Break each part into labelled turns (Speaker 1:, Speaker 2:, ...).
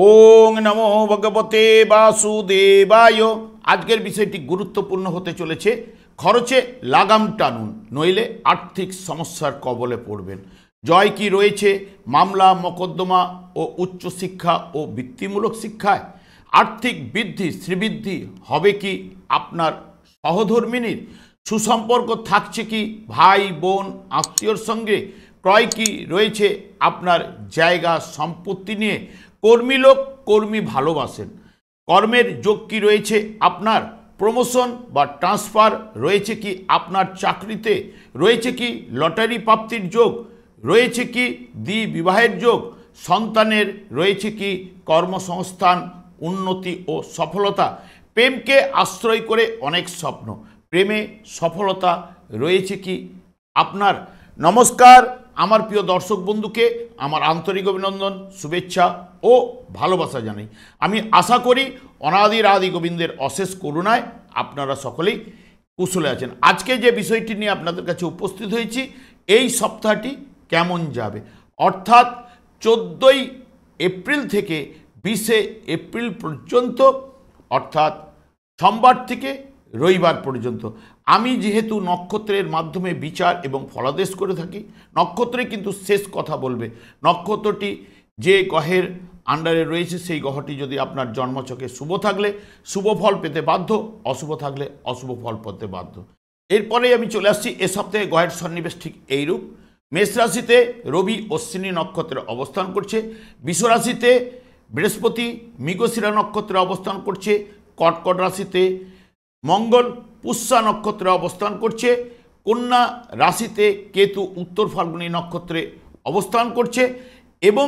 Speaker 1: ওং নমো ভগবতে বাসুদেবায়। আজকের বিষয়টি গুরুত্বপূর্ণ হতে চলেছে। খরচে লাগাম টানুন, নইলে আর্থিক সমস্যার কবলে পড়বেন। জয় কি রয়েছে মামলা মোকদ্দমা ও উচ্চশিক্ষা ও বৃত্তিমূলক শিক্ষায়? আর্থিক বৃদ্ধি শ্রীবৃদ্ধি হবে কি আপনার সহধর্মিনীর? সুসম্পর্ক থাকছে কি ভাই বোন আত্মীয়র সঙ্গে? ক্রয় কি রয়েছে আপনার জায়গা সম্পত্তি নিয়ে? কর্মী লোক কর্মী ভালোবাসেন। কর্মের যোগ কি রয়েছে আপনার? প্রমোশন বা ট্রান্সফার রয়েছে কি আপনার চাকরিতে? রয়েছে কি লটারি প্রাপ্তির যোগ? রয়েছে কি বিবাহের যোগ? সন্তানের রয়েছে কি কর্মসংস্থান উন্নতি ও সফলতা? প্রেমকে আশ্রয় করে অনেক স্বপ্ন, প্রেমে সফলতা রয়েছে কি আপনার? নমস্কার, আমার প্রিয় দর্শক বন্ধুকে আমার আন্তরিক অভিনন্দন, শুভেচ্ছা ও ভালোবাসা জানাই। আমি আশা করি অনাদির আদি গোবিন্দের অশেষ করুণায় আপনারা সকলেই কুশলে আছেন। আজকে যে বিষয়টি নিয়ে আপনাদের কাছে উপস্থিত হয়েছি, এই সপ্তাহটি কেমন যাবে, অর্থাৎ 14ই এপ্রিল থেকে 20শে এপ্রিল পর্যন্ত, অর্থাৎ সোমবার থেকে রবিবার পর্যন্ত। আমি যেহেতু নক্ষত্রের মাধ্যমে বিচার এবং ফলাদেশ করে থাকি, নক্ষত্রে কিন্তু শেষ কথা বলবে। নক্ষত্রটি যে গ্রহের আন্ডারে রয়েছে সেই গ্রহটি যদি আপনার জন্মছকে শুভ থাকলে শুভ ফল পেতে বাধ্য, অশুভ থাকলে অশুভ ফল পেতে বাধ্য। এরপরেই আমি চলে আসছি এ সপ্তাহে গ্রহের সন্নিবেশ ঠিক এইরূপ। মেষ রাশিতে রবি অশ্বিনী নক্ষত্রে অবস্থান করছে। বৃষ রাশিতে বৃহস্পতি মৃগশিরা নক্ষত্রে অবস্থান করছে। কর্কট রাশিতে মঙ্গল পুষ্যা নক্ষত্রে অবস্থান করছে। কন্যা রাশিতে কেতু উত্তর ফাল্গুনী নক্ষত্রে অবস্থান করছে এবং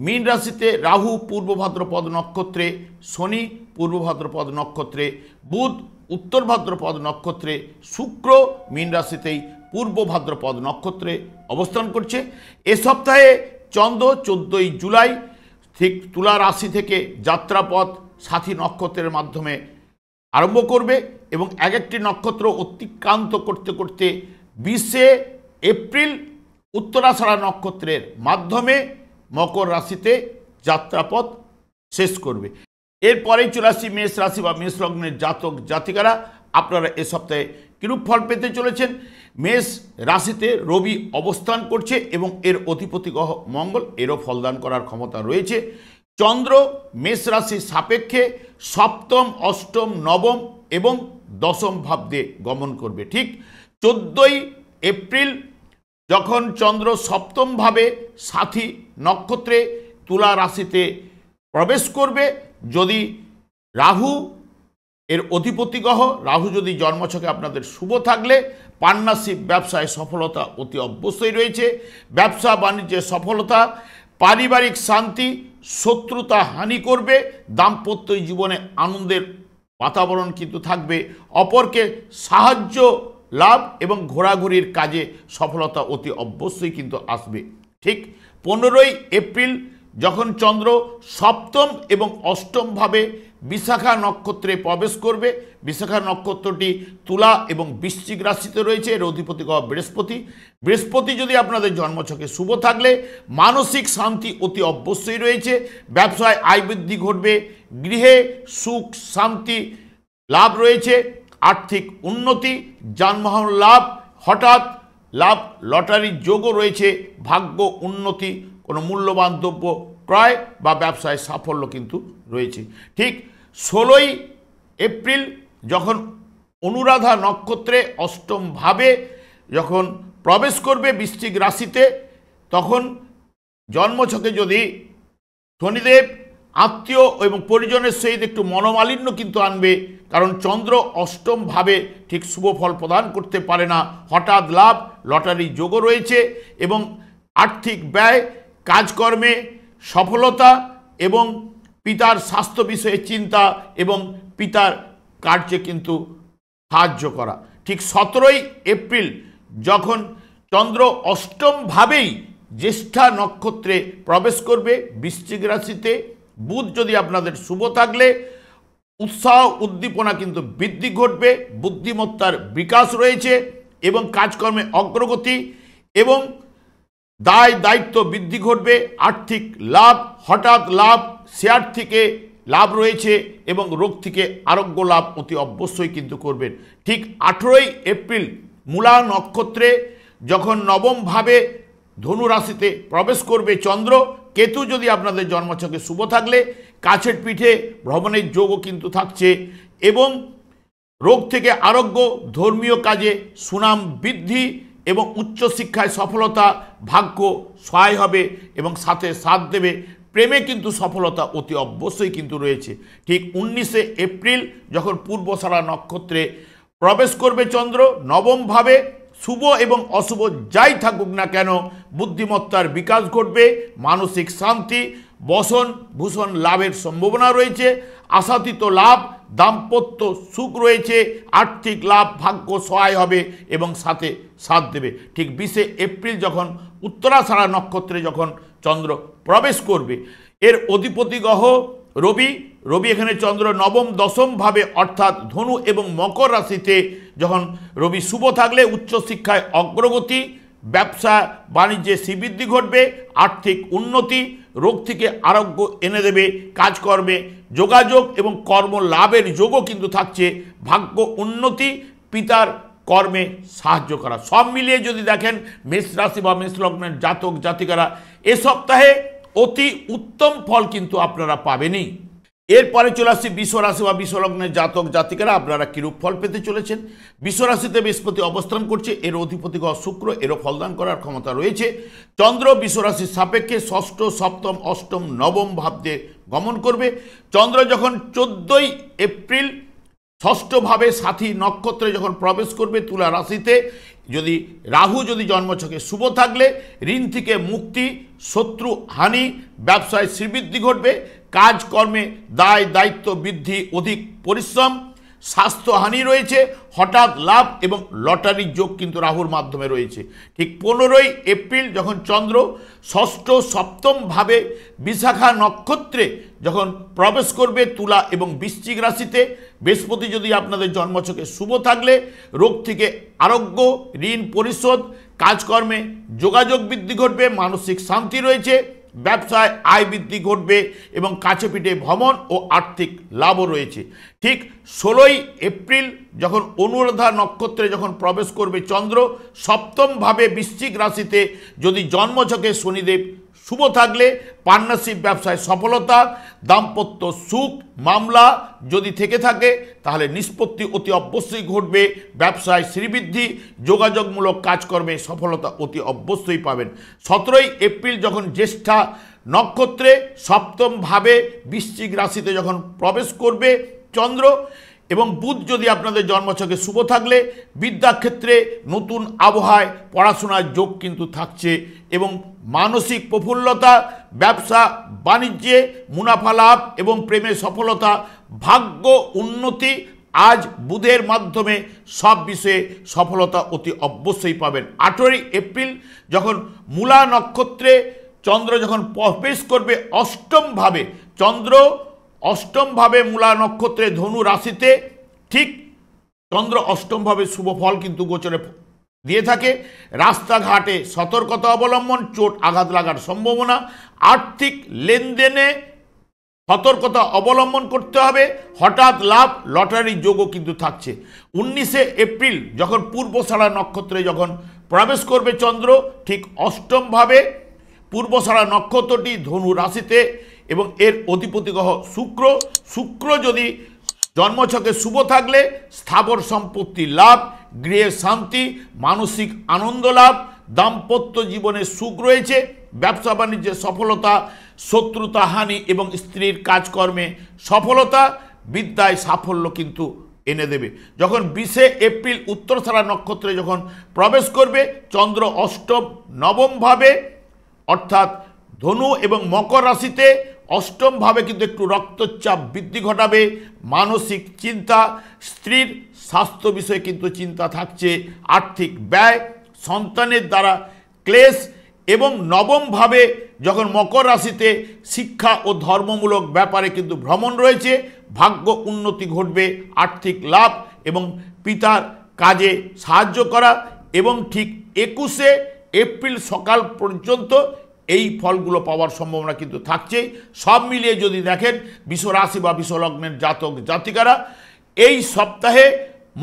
Speaker 1: মীন রাশিতে রাহু পূর্ব ভাদ্রপদ নক্ষত্রে, শনি পূর্ব ভাদ্রপদ নক্ষত্রে, বুধ উত্তর ভাদ্রপদ নক্ষত্রে, শুক্র মীন রাশিতেই পূর্ব ভাদ্রপদ নক্ষত্রে অবস্থান করছে। এ সপ্তাহে চন্দ্র 14ই জুলাই ঠিক তুলা রাশি থেকে যাত্রাপথ সাথী নক্ষত্রের মাধ্যমে আরম্ভ করবে এবং এক একটি নক্ষত্র অতিক্রান্ত করতে করতে 20শে এপ্রিল উত্তরাষাঢ়া নক্ষত্রের মাধ্যমে মকর রাশিতে যাত্রাপথ শেষ করবে। এরপরেই চলে আসছি মেষ রাশি বা মেষ লগ্নের জাতক জাতিকারা, আপনারা এ সপ্তাহে কিরূপ ফল পেতে চলেছেন। মেষ রাশিতে রবি অবস্থান করছে এবং এর অধিপতি গ্রহ মঙ্গল, এরও ফলদান করার ক্ষমতা রয়েছে। চন্দ্র মেষ রাশির সাপেক্ষে সপ্তম অষ্টম নবম এবং দশম ভাব দিয়ে গমন করবে। ঠিক 14ই এপ্রিল যখন চন্দ্র সপ্তমভাবে সাথী নক্ষত্রে তুলা রাশিতে প্রবেশ করবে, যদি রাহু এর অধিপতি গ্রহ, রাহু যদি জন্মছকে আপনাদের শুভ থাকলে পার্টনারশিপ ব্যবসায় সফলতা অতি অবশ্যই রয়েছে। ব্যবসা বাণিজ্যে সফলতা, পারিবারিক শান্তি, শত্রুতা হানি করবে। দাম্পত্য জীবনে আনন্দের বাতাবরণ কিন্তু থাকবে। অপরকে সাহায্য লাভ এবং ঘোরাঘুরির কাজে সফলতা অতি অবশ্যই কিন্তু আসবে। ঠিক 15ই এপ্রিল যখন চন্দ্র সপ্তম এবং অষ্টমভাবে বিশাখা নক্ষত্রে প্রবেশ করবে, বিশাখা নক্ষত্রটি তুলা এবং বৃশ্চিক রাশিতে রয়েছে, এর অধিপতি গ্রহ বৃহস্পতি। বৃহস্পতি যদি আপনাদের জন্মছকে শুভ থাকলে মানসিক শান্তি অতি অবশ্যই রয়েছে। ব্যবসায় আয় বৃদ্ধি ঘটবে, গৃহে সুখ শান্তি লাভ রয়েছে, আর্থিক উন্নতি, যানবাহন লাভ, হঠাৎ লাভ, লটারির যোগও রয়েছে, ভাগ্য উন্নতি, কোনো মূল্যবান দ্রব্য ক্রয় বা ব্যবসায় সাফল্য কিন্তু রয়েছে। ঠিক 16ই এপ্রিল যখন অনুরাধা নক্ষত্রে অষ্টমভাবে যখন প্রবেশ করবে বৃশ্চিক রাশিতে, তখন জন্মছকে যদি শনিদেব আত্মীয় এবং পরিজনের সহিত একটু মনোমালিন্য কিন্তু আনবে, কারণ চন্দ্র অষ্টমভাবে ঠিক শুভ ফল প্রদান করতে পারে না। হঠাৎ লাভ, লটারি যোগও রয়েছে এবং আর্থিক ব্যয়, কাজকর্মে সফলতা এবং পিতার স্বাস্থ্য বিষয়ে চিন্তা এবং পিতার কার্যে কিন্তু সাহায্য করা। ঠিক 17ই এপ্রিল যখন চন্দ্র অষ্টমভাবেই জ্যেষ্ঠা নক্ষত্রে প্রবেশ করবে বৃশ্চিক রাশিতে, বুধ যদি আপনাদের শুভ থাকলে উৎসাহ উদ্দীপনা কিন্তু বৃদ্ধি ঘটবে, বুদ্ধিমত্তার বিকাশ রয়েছে এবং কাজকর্মে অগ্রগতি এবং দায় দায়িত্ব বৃদ্ধি ঘটবে, আর্থিক লাভ, হঠাৎ লাভ, শেয়ার থেকে লাভ রয়েছে এবং রোগ থেকে আরোগ্য লাভ অতি অবশ্যই কিন্তু করবেন। ঠিক 18ই এপ্রিল মূলা নক্ষত্রে যখন নবমভাবে ধনু রাশিতে প্রবেশ করবে চন্দ্র, কেতু যদি আপনাদের জন্মছকে শুভ থাকলে কাছের পিঠে ভ্রমণের যোগও কিন্তু থাকছে এবং রোগ থেকে আরোগ্য, ধর্মীয় কাজে সুনাম বৃদ্ধি এবং উচ্চশিক্ষায় সফলতা, ভাগ্য সহায় হবে এবং সাথে সাথ দেবে। প্রেমে কিন্তু সফলতা অতি অবশ্যই কিন্তু রয়েছে। ঠিক 19শে এপ্রিল যখন পূর্বসারা নক্ষত্রে প্রবেশ করবে চন্দ্র নবমভাবে, শুভ এবং অশুভ যাই থাকুক না কেন বুদ্ধিমত্তার বিকাশ ঘটবে, মানসিক শান্তি, বসন ভূষণ লাভের সম্ভাবনা রয়েছে, আশাতীত লাভ, দাম্পত্য সুখ রয়েছে, আর্থিক লাভ, ভাগ্য সহায় হবে এবং সাথে সাথ দেবে। ঠিক 20শে এপ্রিল যখন উত্তরাষাঢ়া নক্ষত্রে যখন চন্দ্র প্রবেশ করবে, এর অধিপতি গ্রহ রবি, এখানে চন্দ্র নবম দশমভাবে অর্থাৎ ধনু এবং মকর রাশিতে যখন রবি শুভ থাকলে উচ্চশিক্ষায় অগ্রগতি, ব্যবসা বাণিজ্যে শ্রীবৃদ্ধি ঘটবে, আর্থিক উন্নতি, রোগ থেকে আরোগ্য এনে দেবে, কাজকর্মে যোগাযোগ এবং কর্ম লাভের যোগও কিন্তু থাকছে, ভাগ্য উন্নতি, পিতার কর্মে সাহায্য করা। সব মিলিয়ে যদি দেখেন মেষ রাশি বা মেষ লগ্নের জাতক জাতিকারা এ সপ্তাহে অতি উত্তম ফল কিন্তু আপনারা পাবেনই। এরপরে চলে আসছি বিশ্বরাশি বা বিশ্বলগ্নের জাতক জাতিকারা আপনারা কিরূপ ফল পেতে চলেছেন। বিশ্বরাশিতে বৃহস্পতি অবস্থান করছে, এর অধিপতি গ্রহ শুক্র, এরও ফলদান করার ক্ষমতা রয়েছে। চন্দ্র বিশ্বরাশির সাপেক্ষে ষষ্ঠ, সপ্তম, অষ্টম, নবম ভাবতে গমন করবে। চন্দ্র যখন 14ই এপ্রিল ষষ্ঠভাবে সাথী নক্ষত্রে যখন প্রবেশ করবে তুলা রাশিতে, যদি রাহু যদি জন্মছকে শুভ থাকলে ঋণ থেকে মুক্তি, শত্রু হানি, ব্যবসায় শ্রীবৃদ্ধি ঘটবে, কাজকর্মে দায় দায়িত্ব বৃদ্ধি, অধিক পরিশ্রম, স্বাস্থ্যহানি রয়েছে, হঠাৎ লাভ এবং লটারির যোগ কিন্তু রাহুর মাধ্যমে রয়েছে। ঠিক 15ই এপ্রিল যখন চন্দ্র ষষ্ঠ সপ্তমভাবে বিশাখা নক্ষত্রে যখন প্রবেশ করবে তুলা এবং বৃশ্চিক রাশিতে, বৃহস্পতি যদি আপনাদের জন্মছকে শুভ থাকলে রোগ থেকে আরোগ্য, ঋণ পরিশোধ, কাজকর্মে যোগাযোগ বৃদ্ধি ঘটবে, মানসিক শান্তি রয়েছে, ব্যবসায় আয় বৃদ্ধি ঘটবে এবং কাছে পিঠে ভ্রমণ ও আর্থিক লাভও রয়েছে। ঠিক 16ই এপ্রিল যখন অনুরাধা নক্ষত্রে যখন প্রবেশ করবে চন্দ্র সপ্তমভাবে বৃশ্চিক রাশিতে, যদি জন্মছকে শনিদেব শুভ থাকলে পার্টনারশিপ ব্যবসায় সফলতা, দাম্পত্য সুখ, মামলা যদি থেকে থাকে তাহলে নিষ্পত্তি অতি অবশ্যই ঘটবে, ব্যবসায় শ্রীবৃদ্ধি, যোগাযোগমূলক কাজকর্মে সফলতা অতি অবশ্যই পাবেন। 17ই এপ্রিল যখন জ্যেষ্ঠা নক্ষত্রে সপ্তমভাবে বৃশ্চিক রাশিতে যখন প্রবেশ করবে চন্দ্র এবং বুধ যদি আপনাদের জন্মছকে শুভ থাকলে বিদ্যাক্ষেত্রে নতুন আবহাওয়ায় পড়াশোনার যোগ কিন্তু থাকছে এবং মানসিক প্রফুল্লতা, ব্যবসা বাণিজ্যে মুনাফা লাভ এবং প্রেমে সফলতা, ভাগ্য উন্নতি, আজ বুধের মাধ্যমে সব বিষয়ে সফলতা অতি অবশ্যই পাবেন। 18ই এপ্রিল যখন মূলা নক্ষত্রে চন্দ্র যখন প্রবেশ করবে অষ্টমভাবে, চন্দ্র অষ্টমভাবে মূলা নক্ষত্রে ধনু রাশিতে, ঠিক চন্দ্র অষ্টমভাবে শুভ ফল কিন্তু গোচরে দিয়ে থাকে। রাস্তাঘাটে সতর্কতা অবলম্বন, চোট আঘাত লাগার সম্ভাবনা, আর্থিক লেনদেনে সতর্কতা অবলম্বন করতে হবে, হঠাৎ লাভ, লটারির যোগও কিন্তু থাকছে। 19শে এপ্রিল যখন পূর্বসারা নক্ষত্রে যখন প্রবেশ করবে চন্দ্র, ঠিক অষ্টমভাবে পূর্বসারা নক্ষত্রটি ধনু রাশিতে এবং এর অধিপতি গ্রহ শুক্র যদি জন্মছকে শুভ থাকলে স্থাবর সম্পত্তি লাভ, গৃহে শান্তি, মানসিক আনন্দ লাভ, দাম্পত্য জীবনে সুখ রয়েছে, ব্যবসা বাণিজ্যে সফলতা, শত্রুতা হানি এবং স্ত্রীর কাজকর্মে সফলতা, বিদ্যায় সাফল্য কিন্তু এনে দেবে। যখন 20শে এপ্রিল উত্তরসারা নক্ষত্রে যখন প্রবেশ করবে চন্দ্র অষ্টম নবমভাবে অর্থাৎ ধনু এবং মকর রাশিতে, অষ্টমভাবে কিন্তু একটু রক্তচাপ বৃদ্ধি ঘটাবে, মানসিক চিন্তা, স্ত্রীর স্বাস্থ্য বিষয়ে কিন্তু চিন্তা থাকছে, আর্থিক ব্যয়, সন্তানের দ্বারা ক্লেশ এবং নবমভাবে যখন মকর রাশিতে শিক্ষা ও ধর্মমূলক ব্যাপারে কিন্তু ভ্রমণ রয়েছে, ভাগ্য উন্নতি ঘটবে, আর্থিক লাভ এবং পিতার কাজে সাহায্য করা এবং ঠিক 21শে এপ্রিল সকাল পর্যন্ত এই ফলগুলো পাওয়ার সম্ভাবনা কিন্তু থাকছেই। সব মিলিয়ে যদি দেখেন বিষ রাশি বা বিষ লগ্নের জাতক জাতিকারা এই সপ্তাহে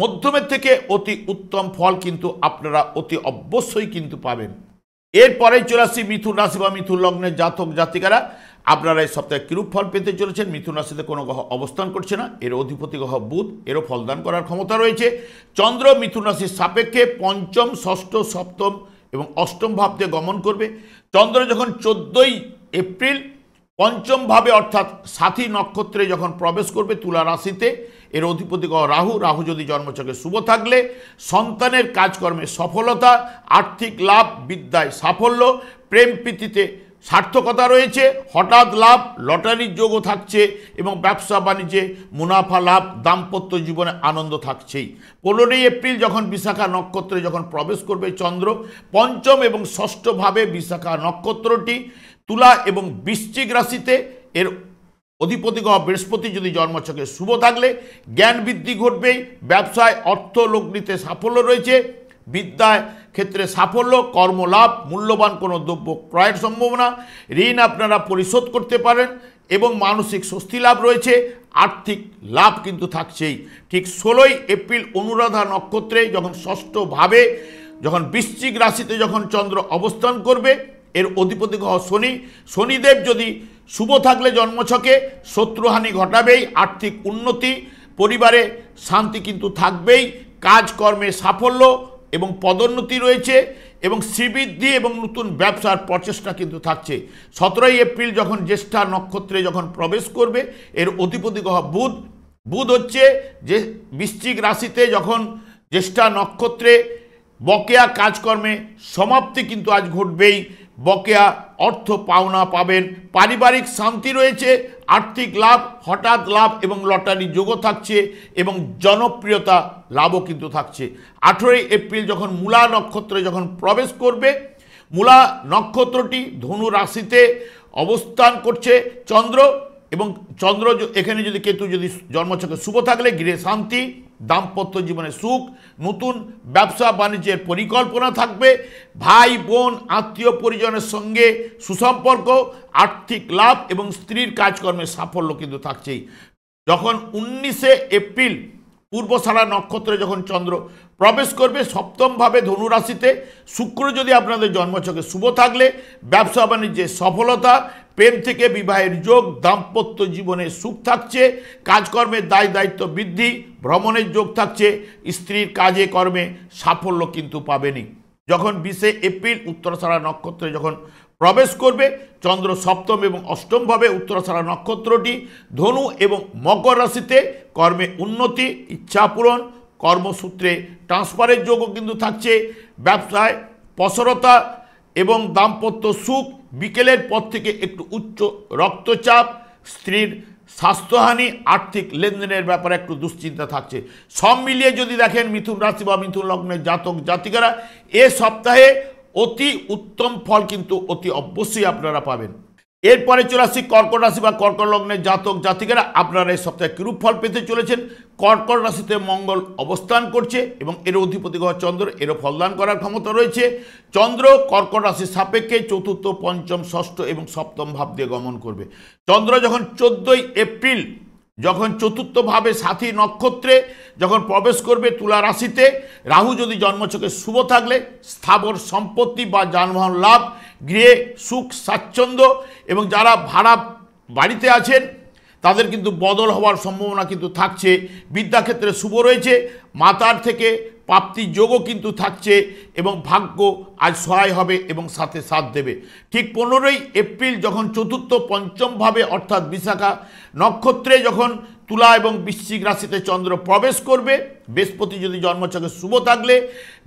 Speaker 1: মধ্যমের থেকে অতি উত্তম ফল কিন্তু আপনারা অতি অবশ্যই কিন্তু পাবেন। এরপরেই চলে আসছি মিথুন রাশি বা মিথুন লগ্নের জাতক জাতিকারা আপনারা এই সপ্তাহে কিরূপ ফল পেতে চলেছেন। মিথুন রাশিতে কোনো গ্রহ অবস্থান করছে না, এর অধিপতি গ্রহ বুধ, এরও ফলদান করার ক্ষমতা রয়েছে। চন্দ্র মিথুন রাশির সাপেক্ষে পঞ্চম, ষষ্ঠ, সপ্তম এবং অষ্টম ভাব দিয়ে গমন করবে। চন্দ্র যখন 14ই এপ্রিল পঞ্চম ভাবে অর্থাৎ সাথী নক্ষত্রে যখন প্রবেশ করবে তুলা রাশিতে, এর অধিপতি গ্রহ রাহু, রাহু যদি জন্মছকে শুভ থাকলে সন্তানের কাজকর্মে সফলতা, আর্থিক লাভ, বিদ্যায় সাফল্য, প্রেম প্রীতিতে সার্থকতা রয়েছে, হঠাৎ লাভ, লটারির যোগও থাকছে এবং ব্যবসা বাণিজ্যে মুনাফা লাভ, দাম্পত্য জীবনে আনন্দ থাকছেই। 15ই এপ্রিল যখন বিশাখা নক্ষত্রে যখন প্রবেশ করবে চন্দ্র পঞ্চম এবং ষষ্ঠ ভাবে বিশাখা নক্ষত্রটি তুলা এবং বৃশ্চিক রাশিতে, এর অধিপতি গ্রহ বৃহস্পতি যদি জন্মছকে শুভ থাকলে জ্ঞান বৃদ্ধি ঘটবেই, ব্যবসায় অর্থ লগ্নিতে সাফল্য রয়েছে, বিদ্যায় ক্ষেত্রে সাফল্য, কর্মলাভ, মূল্যবান কোনো দ্রব্য ক্রয়ের সম্ভাবনা, ঋণ আপনারা পরিশোধ করতে পারেন এবং মানসিক স্বস্তি লাভ রয়েছে, আর্থিক লাভ কিন্তু থাকছেই। ঠিক 16ই এপ্রিল অনুরাধা নক্ষত্রে যখন ষষ্ঠ ভাবে যখন বৃশ্চিক রাশিতে যখন চন্দ্র অবস্থান করবে, এর অধিপতি গ্রহ শনি, শনিদেব যদি শুভ থাকলে জন্মছকে শত্রুহানি ঘটাবেই, আর্থিক উন্নতি, পরিবারে শান্তি কিন্তু থাকবেই, কাজকর্মে সাফল্য এবং পদোন্নতি রয়েছে এবং শ্রীবৃদ্ধি এবং নতুন ব্যবসার প্রচেষ্টা কিন্তু থাকছে। 17ই এপ্রিল যখন জ্যেষ্ঠা নক্ষত্রে যখন প্রবেশ করবে, এর অধিপতি গ্রহ বুধ, বুধ হচ্ছে যে বৃশ্চিক রাশিতে যখন জ্যেষ্ঠা নক্ষত্রে বকেয়া কাজকর্মে সমাপ্তি কিন্তু আজ ঘটবেই, বকেয়া অর্থ পাওনা পাবেন, পারিবারিক শান্তি রয়েছে, আর্থিক লাভ, হঠাৎ লাভ এবং লটারি যোগও থাকছে এবং জনপ্রিয়তা লাভও কিন্তু থাকছে। 18ই এপ্রিল যখন মূলা নক্ষত্রে যখন প্রবেশ করবে, মূলা নক্ষত্রটি ধনু রাশিতে অবস্থান করছে চন্দ্র এবং চন্দ্র এখানে যদি কেতু যদি জন্মছকে শুভ থাকলে গৃহে শান্তি, দাম্পত্য জীবনে সুখ, নতুন ব্যবসা বাণিজ্যের পরিকল্পনা থাকবে, ভাই বোন আত্মীয় পরিজনের সঙ্গে সুসম্পর্ক, আর্থিক লাভ এবং স্ত্রীর কাজকর্মে সাফল্য কিন্তু থাকছেই। যখন 19শে এপ্রিল পূর্বসারা নক্ষত্রে যখন চন্দ্র প্রবেশ করবে সপ্তম ভাবে ধনু রাশিতে, শুক্র যদি আপনাদের জন্মছকে শুভ থাকলে ব্যবসা বাণিজ্যে সফলতা, প্রেম থেকে বিবাহের যোগ, দাম্পত্য জীবনে সুখ থাকছে, কাজকর্মের দায় দায়িত্ব বৃদ্ধি, ভ্রমণের যোগ থাকছে, স্ত্রীর কাজে কর্মে সাফল্য কিন্তু পাবেনি। যখন 20শে এপ্রিল উত্তরাষাঢ়া নক্ষত্রে যখন প্রবেশ করবে চন্দ্র সপ্তম এবং অষ্টম ভাবে উত্তরাষাঢ়া নক্ষত্রটি ধনু এবং মকর রাশিতে, কর্মে উন্নতি, ইচ্ছা পূরণ, কর্মসূত্রে ট্রান্সফারের যোগও কিন্তু থাকছে, ব্যবসায় প্রসারতা এবং দাম্পত্য সুখ, বিকেলের পর থেকে একটু উচ্চ রক্তচাপ, স্ত্রীর স্বাস্থ্যহানি, আর্থিক লেনদেনের ব্যাপারে একটু দুশ্চিন্তা থাকছে। সব মিলিয়ে যদি দেখেন মিথুন রাশি বা মিথুন লগ্নের জাতক জাতিকারা এ সপ্তাহে অতি উত্তম ফল কিন্তু অতি অবশ্যই আপনারা পাবেন। এরপরে চলে আসছি কর্কট রাশি বা কর্কট লগ্নের জাতক জাতিকারা আপনারা এই সপ্তাহে কিরূপ ফল পেতে চলেছেন। কর্কট রাশিতে মঙ্গল অবস্থান করছে এবং এর অধিপতি গ্রহ চন্দ্র, এরও ফলদান করার ক্ষমতা রয়েছে। চন্দ্র কর্কট রাশির সাপেক্ষে চতুর্থ, পঞ্চম, ষষ্ঠ এবং সপ্তম ভাব দিয়ে গমন করবে। চন্দ্র যখন 14ই এপ্রিল যখন চতুর্থ ভাবে সাথী নক্ষত্রে যখন প্রবেশ করবে তুলা রাশিতে, রাহু যদি জন্মছকে শুভ থাকলে স্থাবর সম্পত্তি বা যানবাহন লাভ, গৃহে সুখ স্বাচ্ছন্দ্য এবং যারা ভাড়া বাড়িতে আছেন তাদের কিন্তু বদল হওয়ার সম্ভাবনা কিন্তু থাকছে। বিদ্যাক্ষেত্রে শুভ রয়েছে, মাতার থেকে প্রাপ্তি যোগও কিন্তু থাকছে এবং ভাগ্য আজ সহায় হবে এবং সাথে সাথ দেবে। ঠিক 15ই এপ্রিল যখন চতুর্থ পঞ্চম ভাবে অর্থাৎ বিশাখা নক্ষত্রে যখন তুলা এবং বৃশ্চিক রাশিতে চন্দ্র প্রবেশ করবে, বৃহস্পতি যদি জন্মছকে শুভ থাকলে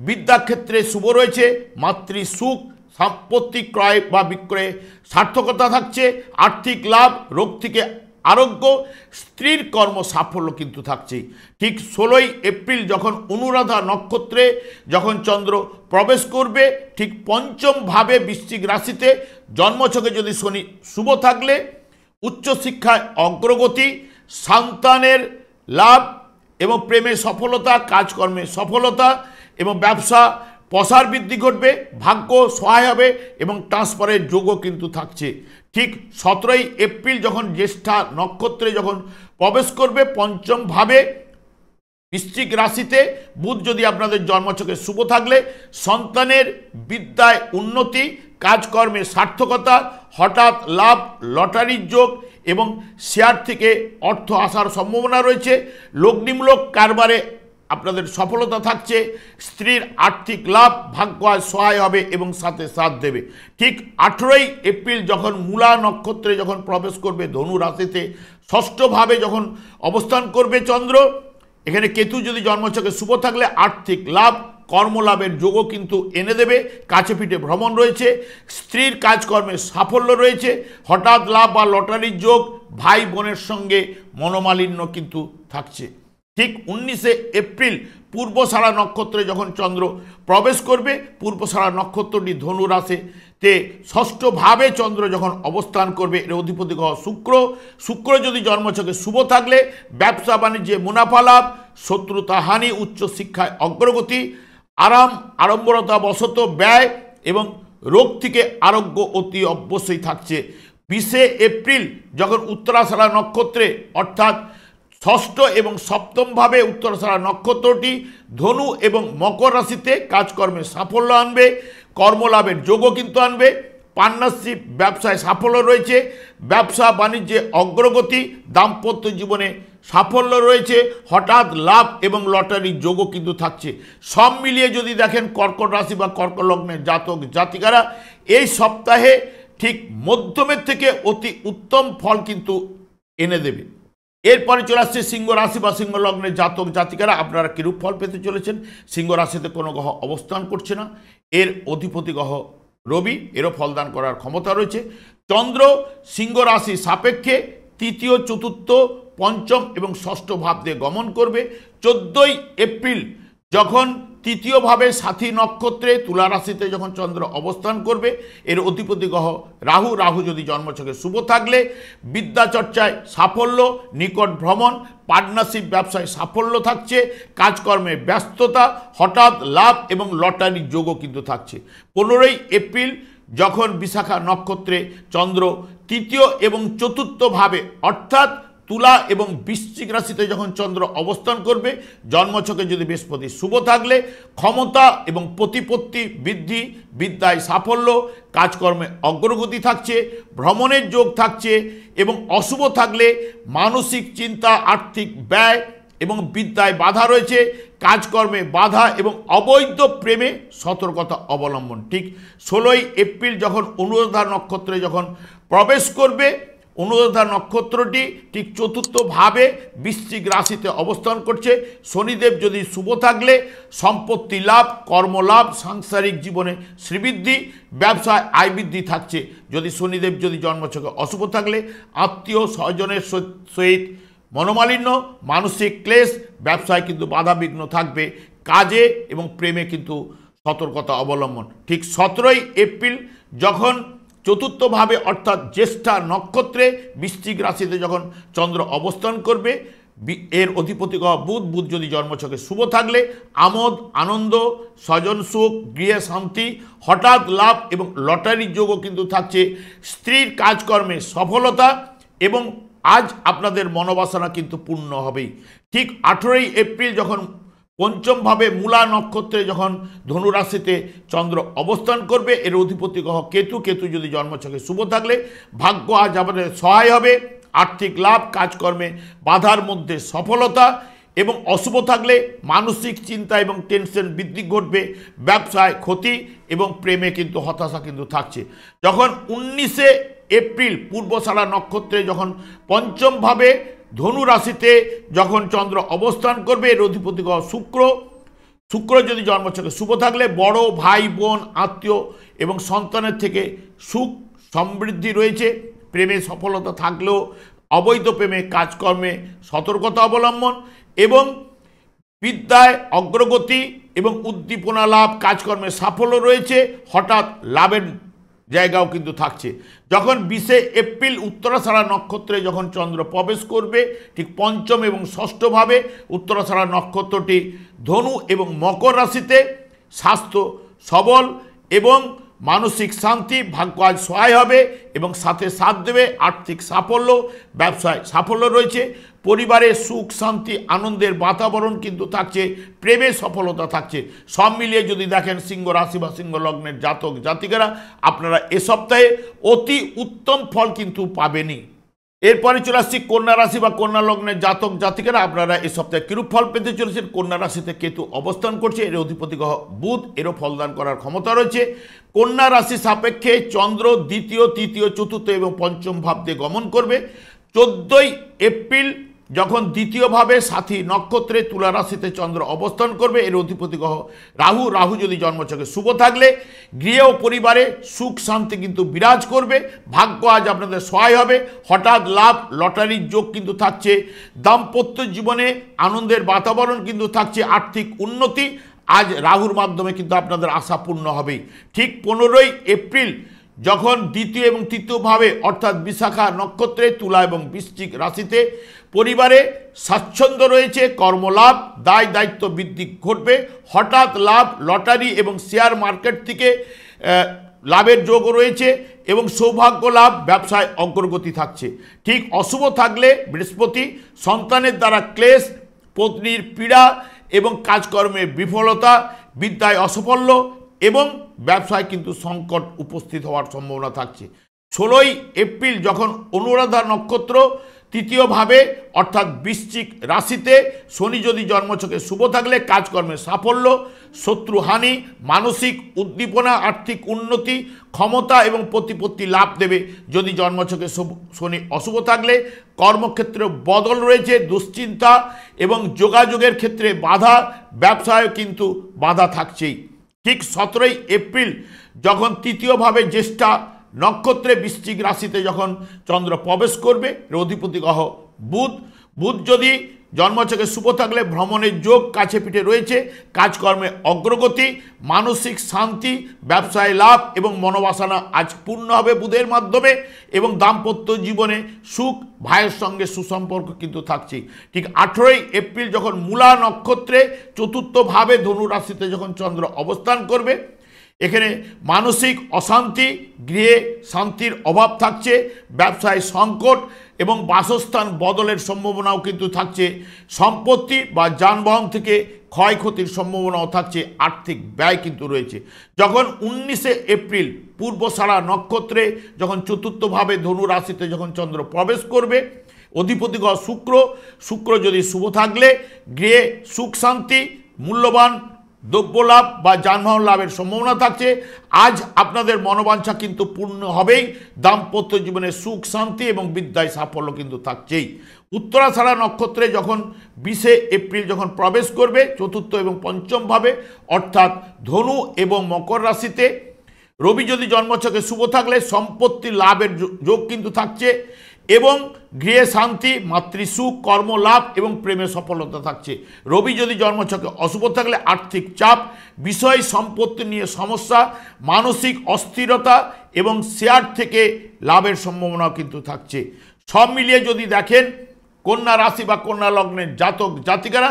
Speaker 1: বিদ্যাক্ষেত্রে শুভ রয়েছে, মাতৃ সুখ, সম্পত্তি ক্রয় বা বিক্রয়ে সার্থকতা থাকছে, আর্থিক লাভ, রোগ থেকে আরোগ্য, স্ত্রীর কর্ম সাফল্য কিন্তু থাকছেই। ঠিক 16ই এপ্রিল যখন অনুরাধা নক্ষত্রে যখন চন্দ্র প্রবেশ করবে, ঠিক পঞ্চম ভাবে বৃশ্চিক রাশিতে জন্মছকে যদি শনি শুভ থাকলে উচ্চশিক্ষায় অগ্রগতি, সন্তানের লাভ এবং প্রেমে সফলতা, কাজকর্মে সফলতা এবং ব্যবসা প্রসার বৃদ্ধি ঘটবে, ভাগ্য সহায় হবে এবং ট্রান্সফারের যোগও কিন্তু থাকছে। ঠিক 17ই এপ্রিল যখন জ্যেষ্ঠা নক্ষত্রে যখন প্রবেশ করবে পঞ্চম ভাবে বৃশ্চিক রাশিতে, বুধ যদি আপনাদের জন্মছকে শুভ থাকলে সন্তানের বিদ্যায় উন্নতি, কাজকর্মে সার্থকতা, হঠাৎ লাভ, লটারির যোগ এবং শেয়ার থেকে অর্থ আসার সম্ভাবনা রয়েছে। লগ্নিমূলক কারবারে আপনাদের সফলতা থাকছে। স্ত্রীর আর্থিক লাভ, ভাগ্য সহায় হবে এবং সাথে সাথ দেবে। ঠিক 18ই এপ্রিল যখন মূলা নক্ষত্রে যখন প্রবেশ করবে ধনু রাশিতে, ষষ্ঠভাবে যখন অবস্থান করবে চন্দ্র, এখানে কেতু যদি জন্মছকে শুভ থাকলে আর্থিক লাভ, কর্মলাভের যোগও কিন্তু এনে দেবে। কাছে পিঠে ভ্রমণ রয়েছে, স্ত্রীর কাজকর্মে সাফল্য রয়েছে, হঠাৎ লাভ বা লটারির যোগ, ভাই বোনের সঙ্গে মনোমালিন্য কিন্তু থাকছে। ঠিক 19শে এপ্রিল পূর্বসারা নক্ষত্রে যখন চন্দ্র প্রবেশ করবে, পূর্বসারা নক্ষত্রটি ধনু রাশিতে ষষ্ঠভাবে চন্দ্র যখন অবস্থান করবে, এর অধিপতি গ্রহ শুক্র। শুক্র যদি জন্মছকে শুভ থাকলে ব্যবসা বাণিজ্যে মুনাফা লাভ, শত্রুতা হানি, উচ্চশিক্ষায় অগ্রগতি, আরাম আড়ম্বরতা বশত ব্যয় এবং রোগ থেকে আরোগ্য অতি অবশ্যই থাকছে। 20শে এপ্রিল যখন উত্তরাষাঢ়া নক্ষত্রে অর্থাৎ ষষ্ঠ এবং সপ্তমভাবে উত্তরাষাঢ়া নক্ষত্রটি ধনু এবং মকর রাশিতে কাজকর্মে সাফল্য আনবে, কর্মলাভের যোগও কিন্তু আনবে। পার্টনারশিপ ব্যবসায় সাফল্য রয়েছে, ব্যবসা বাণিজ্যে অগ্রগতি, দাম্পত্য জীবনে সাফল্য রয়েছে, হঠাৎ লাভ এবং লটারির যোগও কিন্তু থাকছে। সব মিলিয়ে যদি দেখেন কর্কট রাশি বা কর্কট লগ্নের জাতক জাতিকারা এই সপ্তাহে ঠিক মধ্যমের থেকে অতি উত্তম ফল কিন্তু এনে দেবে। এরপরে চলে আসছে সিংহ রাশি বা সিংহ লগ্নের জাতক জাতিকারা, আপনারা কিরূপ ফল পেতে চলেছেন। সিংহ রাশিতে কোনো গ্রহ অবস্থান করছে না, এর অধিপতি গ্রহ রবি, এরও ফলদান করার ক্ষমতা রয়েছে। চন্দ্র সিংহ রাশি সাপেক্ষে তৃতীয়, চতুর্থ, পঞ্চম এবং ষষ্ঠ ভাব দিয়ে গমন করবে। 14ই এপ্রিল যখন তৃতীয়ভাবে সাথী নক্ষত্রে তুলা রাশিতে যখন চন্দ্র অবস্থান করবে, এর অধিপতি গ্রহ রাহু। রাহু যদি জন্মছকে শুভ থাকলে বিদ্যা চর্চায় সাফল্য, নিকট ভ্রমণ, পার্টনারশিপ ব্যবসায় সাফল্য থাকছে, কাজকর্মে ব্যস্ততা, হঠাৎ লাভ এবং লটারির যোগও কিন্তু থাকছে। 15ই এপ্রিল যখন বিশাখা নক্ষত্রে চন্দ্র তৃতীয় এবং চতুর্থভাবে অর্থাৎ তুলা এবং বৃশ্চিক রাশিতে যখন চন্দ্র অবস্থান করবে, জন্মছকে যদি বৃহস্পতি শুভ থাকলে ক্ষমতা এবং প্রতিপত্তি বৃদ্ধি, বিদ্যায় সাফল্য, কাজকর্মে অগ্রগতি থাকছে, ভ্রমণের যোগ থাকছে এবং অশুভ থাকলে মানসিক চিন্তা, আর্থিক ব্যয় এবং বিদ্যায় বাধা রয়েছে, কাজকর্মে বাধা এবং অবৈধ প্রেমে সতর্কতা অবলম্বন। ঠিক 16ই এপ্রিল যখন অনুরাধা নক্ষত্রে যখন প্রবেশ করবে, অনুরাধা নক্ষত্রটি ঠিক চতুর্থভাবে বৃশ্চিক রাশিতে অবস্থান করছে। শনিদেব যদি শুভ থাকলে সম্পত্তি লাভ, কর্মলাভ, সাংসারিক জীবনে শ্রীবৃদ্ধি, ব্যবসায় আয় বৃদ্ধি থাকছে। যদি শনিদেব যদি জন্মছকে অশুভ থাকলে আত্মীয় স্বজনের সহিত মনোমালিন্য, মানসিক ক্লেশ, ব্যবসায় কিন্তু বাধা বিঘ্ন থাকবে, কাজে এবং প্রেমে কিন্তু সতর্কতা অবলম্বন। ঠিক 17ই এপ্রিল যখন চতুর্থভাবে অর্থাৎ জ্যেষ্ঠা নক্ষত্রে বৃশ্চিক রাশিতে যখন চন্দ্র অবস্থান করবে, এর অধিপতি গ্রহ বুধ। বুধ যদি জন্মছকে শুভ থাকলে আমোদ আনন্দ, স্বজন সুখ, গৃহে শান্তি, হঠাৎ লাভ এবং লটারির যোগও কিন্তু থাকছে। স্ত্রীর কাজকর্মে সফলতা এবং আজ আপনাদের মনোবাসনা কিন্তু পূর্ণ হবেই। ঠিক 18ই এপ্রিল যখন পঞ্চমভাবে মূলা নক্ষত্রে যখন ধনুরাশিতে চন্দ্র অবস্থান করবে, এর অধিপতি গ্রহ কেতু। কেতু যদি জন্মছকে শুভ থাকলে ভাগ্য আজ আমাদের সহায় হবে, আর্থিক লাভ, কাজকর্মে বাধার মধ্যে সফলতা এবং অশুভ থাকলে মানসিক চিন্তা এবং টেনশন বৃদ্ধি ঘটবে, ব্যবসায় ক্ষতি এবং প্রেমে কিন্তু হতাশা কিন্তু থাকছে। যখন 19শে এপ্রিল পূর্বসারা নক্ষত্রে যখন পঞ্চমভাবে ধনু রাশিতে যখন চন্দ্র অবস্থান করবে, এর অধিপতি গ্রহ শুক্র। শুক্র যদি জন্মছকে শুভ থাকলে বড় ভাই বোন, আত্মীয় এবং সন্তানের থেকে সুখ সমৃদ্ধি রয়েছে, প্রেমে সফলতা থাকলেও অবৈধ প্রেমে কাজকর্মে সতর্কতা অবলম্বন এবং বিদ্যায় অগ্রগতি এবং উদ্দীপনা লাভ, কাজকর্মে সাফল্য রয়েছে, হঠাৎ লাভের জায়গাও কিন্তু থাকছে। যখন 20শে এপ্রিল উত্তরাষাঢ়া নক্ষত্রে যখন চন্দ্র প্রবেশ করবে, ঠিক পঞ্চম এবং ষষ্ঠভাবে উত্তরাষাঢ়া নক্ষত্রটি ধনু এবং মকর রাশিতে স্বাস্থ্য সবল এবং মানসিক শান্তি, ভাগ্য আজ সহায় হবে এবং সাথে সাথ দেবে। আর্থিক সাফল্য, ব্যবসায় সাফল্য রয়েছে, পরিবারে সুখ শান্তি আনন্দের বাতাবরণ কিন্তু থাকছে, প্রেমে সফলতা থাকছে। সব মিলিয়ে যদি দেখেন সিংহ রাশি বা সিংহ লগ্নের জাতক জাতিকারা, আপনারা এ সপ্তাহে অতি উত্তম ফল কিন্তু পাবেনই। এরপরে চলে আসছি কন্যা রাশি বা কন্যা লগ্নের জাতক জাতিকারা, আপনারা এই সপ্তাহে কিরূপ ফল পেতে চলেছেন। কন্যা রাশিতে কেতু অবস্থান করছে, এর অধিপতি গ্রহ বুধ, এরও ফলদান করার ক্ষমতা রয়েছে। কন্যা রাশি সাপেক্ষে চন্দ্র দ্বিতীয়, তৃতীয়, চতুর্থ এবং পঞ্চম ভাব দিয়ে গমন করবে। 14ই এপ্রিল যখন দ্বিতীয়ভাবে সাথী নক্ষত্রে তুলা রাশিতে চন্দ্র অবস্থান করবে, এর অধিপতি গ্রহ রাহু। রাহু যদি জন্মছকে শুভ থাকলে গৃহ ও পরিবারে সুখ শান্তি কিন্তু বিরাজ করবে। ভাগ্য আজ আপনাদের সহায় হবে, হঠাৎ লাভ, লটারির যোগ কিন্তু থাকছে। দাম্পত্য জীবনে আনন্দের বাতাবরণ কিন্তু থাকছে, আর্থিক উন্নতি আজ রাহুর মাধ্যমে কিন্তু আপনাদের আশা পূর্ণ হবেই। ঠিক 15ই এপ্রিল যখন দ্বিতীয় এবং তৃতীয়ভাবে অর্থাৎ বিশাখা নক্ষত্রে তুলা এবং বৃশ্চিক রাশিতে পরিবারে স্বাচ্ছন্দ্য রয়েছে, কর্মলাভ, দায় দায়িত্ব বৃদ্ধি ঘটবে। হঠাৎ লাভ, লটারি এবং শেয়ার মার্কেট থেকে লাভের যোগও রয়েছে এবং সৌভাগ্য লাভ, ব্যবসায় অগ্রগতি থাকছে। ঠিক অশুভ থাকলে বৃহস্পতি, সন্তানের দ্বারা ক্লেশ, পত্নীর পীড়া এবং কাজকর্মে বিফলতা, বিদ্যায় অসাফল্য এবং ব্যবসায় কিন্তু সংকট উপস্থিত হওয়ার সম্ভাবনা থাকছে। 16ই এপ্রিল যখন অনুরাধা নক্ষত্র তৃতীয়ভাবে অর্থাৎ বৃশ্চিক রাশিতে শনি যদি জন্মছকে শুভ থাকলে কাজকর্মে সাফল্য, শত্রুহানি, মানসিক উদ্দীপনা, আর্থিক উন্নতি, ক্ষমতা এবং প্রতিপত্তি লাভ দেবে। যদি জন্মছকে শনি অশুভ থাকলে কর্মক্ষেত্রে বদল রয়েছে, দুশ্চিন্তা এবং যোগাযোগের ক্ষেত্রে বাধা, ব্যবসায় কিন্তু বাধা থাকছেই। ঠিক 17ই এপ্রিল যখন তৃতীয়ভাবে জ্যেষ্ঠা নক্ষত্রে বৃশ্চিক রাশিতে যখন চন্দ্র প্রবেশ করবে, অধিপতি গ্রহ বুধ। বুধ যদি জন্মছকে শুভ থাকলে ভ্রমণের যোগ কাছে পিঠে রয়েছে, কাজকর্মে অগ্রগতি, মানসিক শান্তি, ব্যবসায় লাভ এবং মনোবাসনা আজ পূর্ণ হবে বুধের মাধ্যমে এবং দাম্পত্য জীবনে সুখ, ভাইয়ের সঙ্গে সুসম্পর্ক কিন্তু থাকছেই। ঠিক 18ই এপ্রিল যখন মূলা নক্ষত্রে চতুর্থভাবে ধনু রাশিতে যখন চন্দ্র অবস্থান করবে, এখানে মানসিক অশান্তি, গৃহে শান্তির অভাব থাকছে, ব্যবসায় সংকট এবং বাসস্থান বদলের সম্ভাবনাও কিন্তু থাকছে। সম্পত্তি বা যানবাহন থেকে ক্ষয়ক্ষতির সম্ভাবনাও থাকছে, আর্থিক ব্যয় কিন্তু রয়েছে। যখন 19শে এপ্রিল পূর্বসারা নক্ষত্রে যখন চতুর্থভাবে ধনু রাশিতে যখন চন্দ্র প্রবেশ করবে, অধিপতি গ্রহ শুক্র। শুক্র যদি শুভ থাকলে গৃহে সুখ শান্তি, মূল্যবান দ্রব্য লাভ বা যানবাহন লাভের সম্ভাবনা থাকছে। আজ আপনাদের মনোবাঞ্ছা কিন্তু পূর্ণ হবেই, দাম্পত্য জীবনে সুখ শান্তি এবং বিদ্যায় সাফল্য কিন্তু থাকছেই। উত্তরাষাঢ়া নক্ষত্রে যখন 20শে এপ্রিল যখন প্রবেশ করবে চতুর্থ এবং পঞ্চম ভাবে অর্থাৎ ধনু এবং মকর রাশিতে, রবি যদি জন্মছকে শুভ থাকলে সম্পত্তি লাভের যোগ কিন্তু থাকছে এবং গৃহে শান্তি, মাতৃসুখ, কর্মলাভ এবং প্রেমে সফলতা থাকছে। রবি যদি জন্মছকে অশুভ থাকলে আর্থিক চাপ, বিষয় সম্পত্তি নিয়ে সমস্যা, মানসিক অস্থিরতা এবং শেয়ার থেকে লাভের সম্ভাবনাও কিন্তু থাকছে। সব মিলিয়ে যদি দেখেন কন্যা রাশি বা কন্যা লগ্নের জাতক জাতিকারা,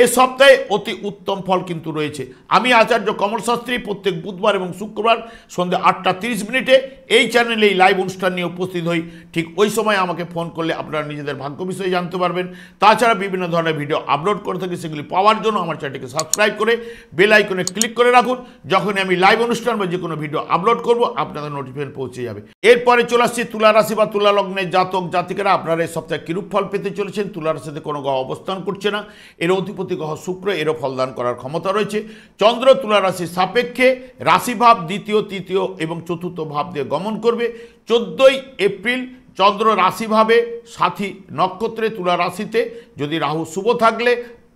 Speaker 1: এ সপ্তাহে অতি উত্তম ফল কিন্তু রয়েছে। আমি আচার্য কমল শাস্ত্রী প্রত্যেক বুধবার এবং শুক্রবার সন্ধ্যে 8:30 এই চ্যানেলে এই লাইভ অনুষ্ঠান নিয়ে উপস্থিত হই। ঠিক ওই সময় আমাকে ফোন করলে আপনারা নিজেদের ভাগ্য বিষয়ে জানতে পারবেন। তাছাড়া বিভিন্ন ধরনের ভিডিও আপলোড করে থাকি, সেগুলি পাওয়ার জন্য আমার চ্যানেলটিকে সাবস্ক্রাইব করে বেল আইকনে ক্লিক করে রাখুন। যখনই আমি লাইভ অনুষ্ঠান বা যে কোনো ভিডিও আপলোড করব আপনাদের নোটিফিকেশন পৌঁছে যাবে। এরপরে চলে আসছি তুলা রাশি বা তুলা লগ্নের জাতক জাতিকারা, আপনারা এই সপ্তাহে কিরূপ ফল পেতে চলেছেন। তুলা রাশিতে কোনো গ্রহ অবস্থান করছে না, এর অধিপতি গ্রহ শুক্র, এরও ফলদান করার ক্ষমতা রয়েছে। চন্দ্র তুলা রাশির সাপেক্ষে রাশিভাব দ্বিতীয়, তৃতীয় এবং চতুর্থ ভাব দিয়ে গমন করবে। 14ই এপ্রিল চন্দ্র রাশিভাবে সাথী নক্ষত্রে তুলা রাশিতে যদি রাহু শুভ থাকলে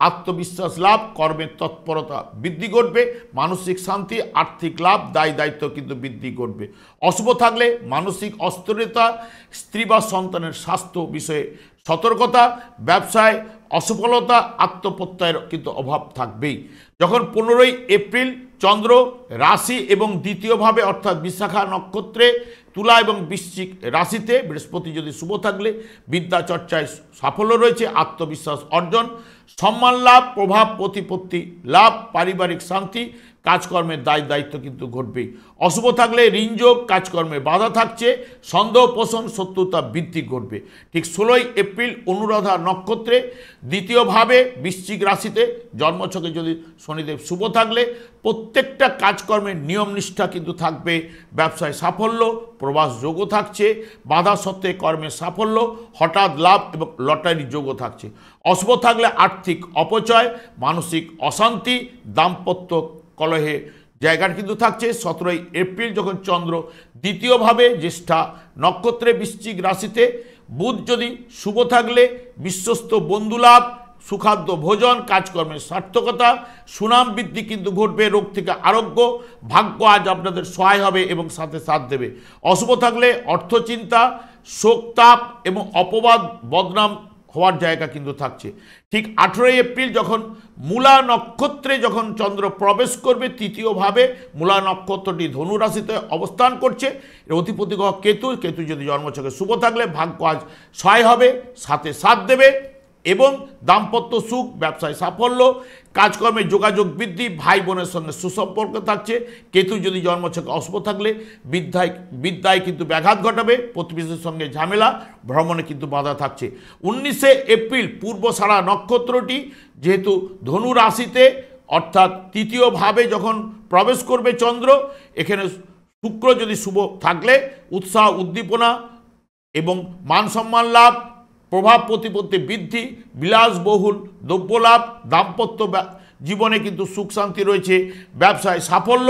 Speaker 1: আত্মবিশ্বাস লাভ, কর্মের তৎপরতা বৃদ্ধি ঘটবে, মানসিক শান্তি, আর্থিক লাভ, দায় দায়িত্ব কিন্তু বৃদ্ধি ঘটবে। অশুভ থাকলে মানসিক অস্থিরতা, স্ত্রী বা সন্তানের স্বাস্থ্য বিষয়ে সতর্কতা, ব্যবসায় অসফলতা, আত্মপ্রত্যয়ের কিন্তু অভাব থাকবেই। যখন 15ই এপ্রিল চন্দ্র রাশি এবং দ্বিতীয়ভাবে অর্থাৎ বিশাখা নক্ষত্রে তুলা এবং বৃশ্চিক রাশিতে, বৃহস্পতি যদি শুভ থাকলে বিদ্যা চর্চায় সাফল্য রয়েছে, আত্মবিশ্বাস অর্জন, সম্মান লাভ, প্রভাব প্রতিপত্তি লাভ, পারিবারিক শান্তি, কাজকর্মের দায়িত্ব কিন্তু ঘটবেই। অশুভ থাকলে ঋণযোগ, কাজকর্মে বাধা থাকছে, সন্দেহ পোষণ, শত্রুতা বৃদ্ধি ঘটবে। ঠিক 16ই এপ্রিল অনুরাধা নক্ষত্রে দ্বিতীয়ভাবে বৃশ্চিক রাশিতে জন্মছকে যদি শনিদেব শুভ থাকলে প্রত্যেকটা কাজকর্মের নিয়ম নিষ্ঠা কিন্তু থাকবে। ব্যবসায় সাফল্য, প্রবাস যোগও থাকছে, বাধা সত্ত্বে কর্মের সাফল্য, হঠাৎ লাভ এবং লটারি যোগও থাকছে। অশুভ থাকলে আর্থিক অপচয়, মানসিক অশান্তি, দাম্পত্য কলহে জায়গাটা কিন্তু থাকছে। 17ই এপ্রিল যখন চন্দ্র দ্বিতীয়ভাবে জ্যেষ্ঠা নক্ষত্রে বৃশ্চিক রাশিতে, বুধ যদি শুভ থাকলে বিশ্বস্ত বন্ধুলাভ, সুখাদ্য ভোজন, কাজকর্মের সার্থকতা, সুনাম বৃদ্ধি কিন্তু ঘটবে। রোগ থেকে আরোগ্য, ভাগ্য আজ আপনাদের সহায় হবে এবং সাথে সাথ দেবে। অশুভ থাকলে অর্থচিন্তা, শোকতাপ এবং অপবাদ বদনাম হওয়ার জায়গা কিন্তু থাকছে। ঠিক 18ই এপ্রিল যখন মূলা নক্ষত্রে যখন চন্দ্র প্রবেশ করবে তৃতীয়ভাবে, মূলা নক্ষত্রটি ধনু রাশিতে অবস্থান করছে, এর অধিপতি গ্রহ কেতু। কেতু যদি জন্মছকে শুভ থাকলে ভাগ্য আজ সহায় হবে, সাথে সাথ দেবে এবং দাম্পত্য সুখ, ব্যবসায় সাফল্য, কাজকর্মে যোগাযোগ বৃদ্ধি, ভাই বোনের সঙ্গে সুসম্পর্ক থাকছে। কেতু যদি জন্মছকে অশুভ থাকলে বিদ্যায় কিন্তু ব্যাঘাত ঘটাবে, প্রতিবেশীর সঙ্গে ঝামেলা, ভ্রমণে কিন্তু বাধা থাকছে। 19শে এপ্রিল পূর্বসারা নক্ষত্রটি যেহেতু ধনু রাশিতে অর্থাৎ তৃতীয়ভাবে যখন প্রবেশ করবে চন্দ্র, এখানে শুক্র যদি শুভ থাকলে উৎসাহ উদ্দীপনা এবং মান সম্মান লাভ, প্রভাব প্রতিপত্তি বৃদ্ধি, বিলাসবহুল দ্রব্যলাভ, দাম্পত্য জীবনে কিন্তু সুখ শান্তি রয়েছে, ব্যবসায় সাফল্য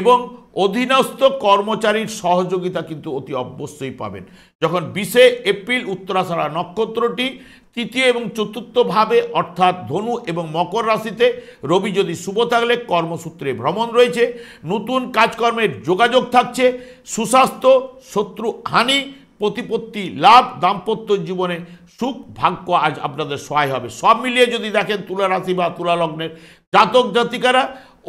Speaker 1: এবং অধীনস্থ কর্মচারীর সহযোগিতা কিন্তু অতি অবশ্যই পাবেন। যখন 20শে এপ্রিল উত্তরাষাঢ়া নক্ষত্রটি তৃতীয় এবং চতুর্থভাবে অর্থাৎ ধনু এবং মকর রাশিতে, রবি যদি শুভ থাকলে কর্মসূত্রে ভ্রমণ রয়েছে, নতুন কাজকর্মের যোগাযোগ থাকছে, সুস্বাস্থ্য, শত্রু হানি, প্রতিপত্তি লাভ, দাম্পত্য জীবনে সুখ, ভাগ্য আজ আপনাদের সহায় হবে। সব মিলিয়ে যদি দেখেন তুলা রাশি বা তুলা লগ্নের জাতক জাতিকারা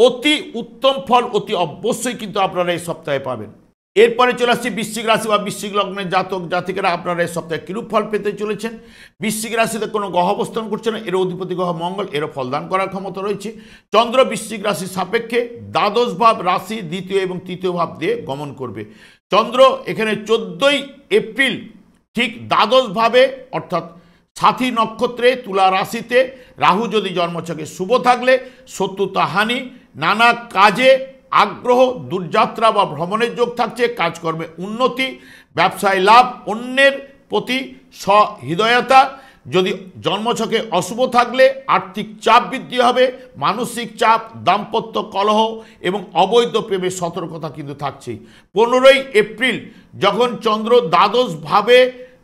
Speaker 1: অতি উত্তম ফল অতি অবশ্যই কিন্তু আপনারা এই সপ্তাহে পাবেন। এরপরে চলে আসছি বৃশ্চিক রাশি বা বৃশ্চিক লগ্নের জাতক জাতিকারা আপনারা এই সপ্তাহে কিরূপ ফল পেতে চলেছেন। বৃশ্চিক রাশিতে কোনো গ্রহ অবস্থান করছে না, এর অধিপতি গ্রহ মঙ্গল, এরও ফলদান করার ক্ষমতা রয়েছে। চন্দ্র বৃশ্চিক রাশির সাপেক্ষে দ্বাদশ ভাব রাশি দ্বিতীয় এবং তৃতীয় ভাব দিয়ে গমন করবে। চন্দ্র এখানে 14ই এপ্রিল ঠিক দ্বাদশভাবে অর্থাৎ সাথী নক্ষত্রে তুলা রাশিতে, রাহু যদি জন্মছকে শুভ থাকলে শত্রুতা হানি, নানা কাজে আগ্রহ, দূরযাত্রা বা ভ্রমণের যোগ থাকছে, কাজকর্মে উন্নতি, ব্যবসায় লাভ, অন্যের প্রতি সহৃদয়তা। যদি জন্মছকে অশুভ থাকলে আর্থিক চাপ বৃদ্ধি হবে, মানসিক চাপ, দাম্পত্য কলহ এবং অবৈধ প্রেমের সতর্কতা কিন্তু থাকছেই। 15ই এপ্রিল যখন চন্দ্র দ্বাদশভাবে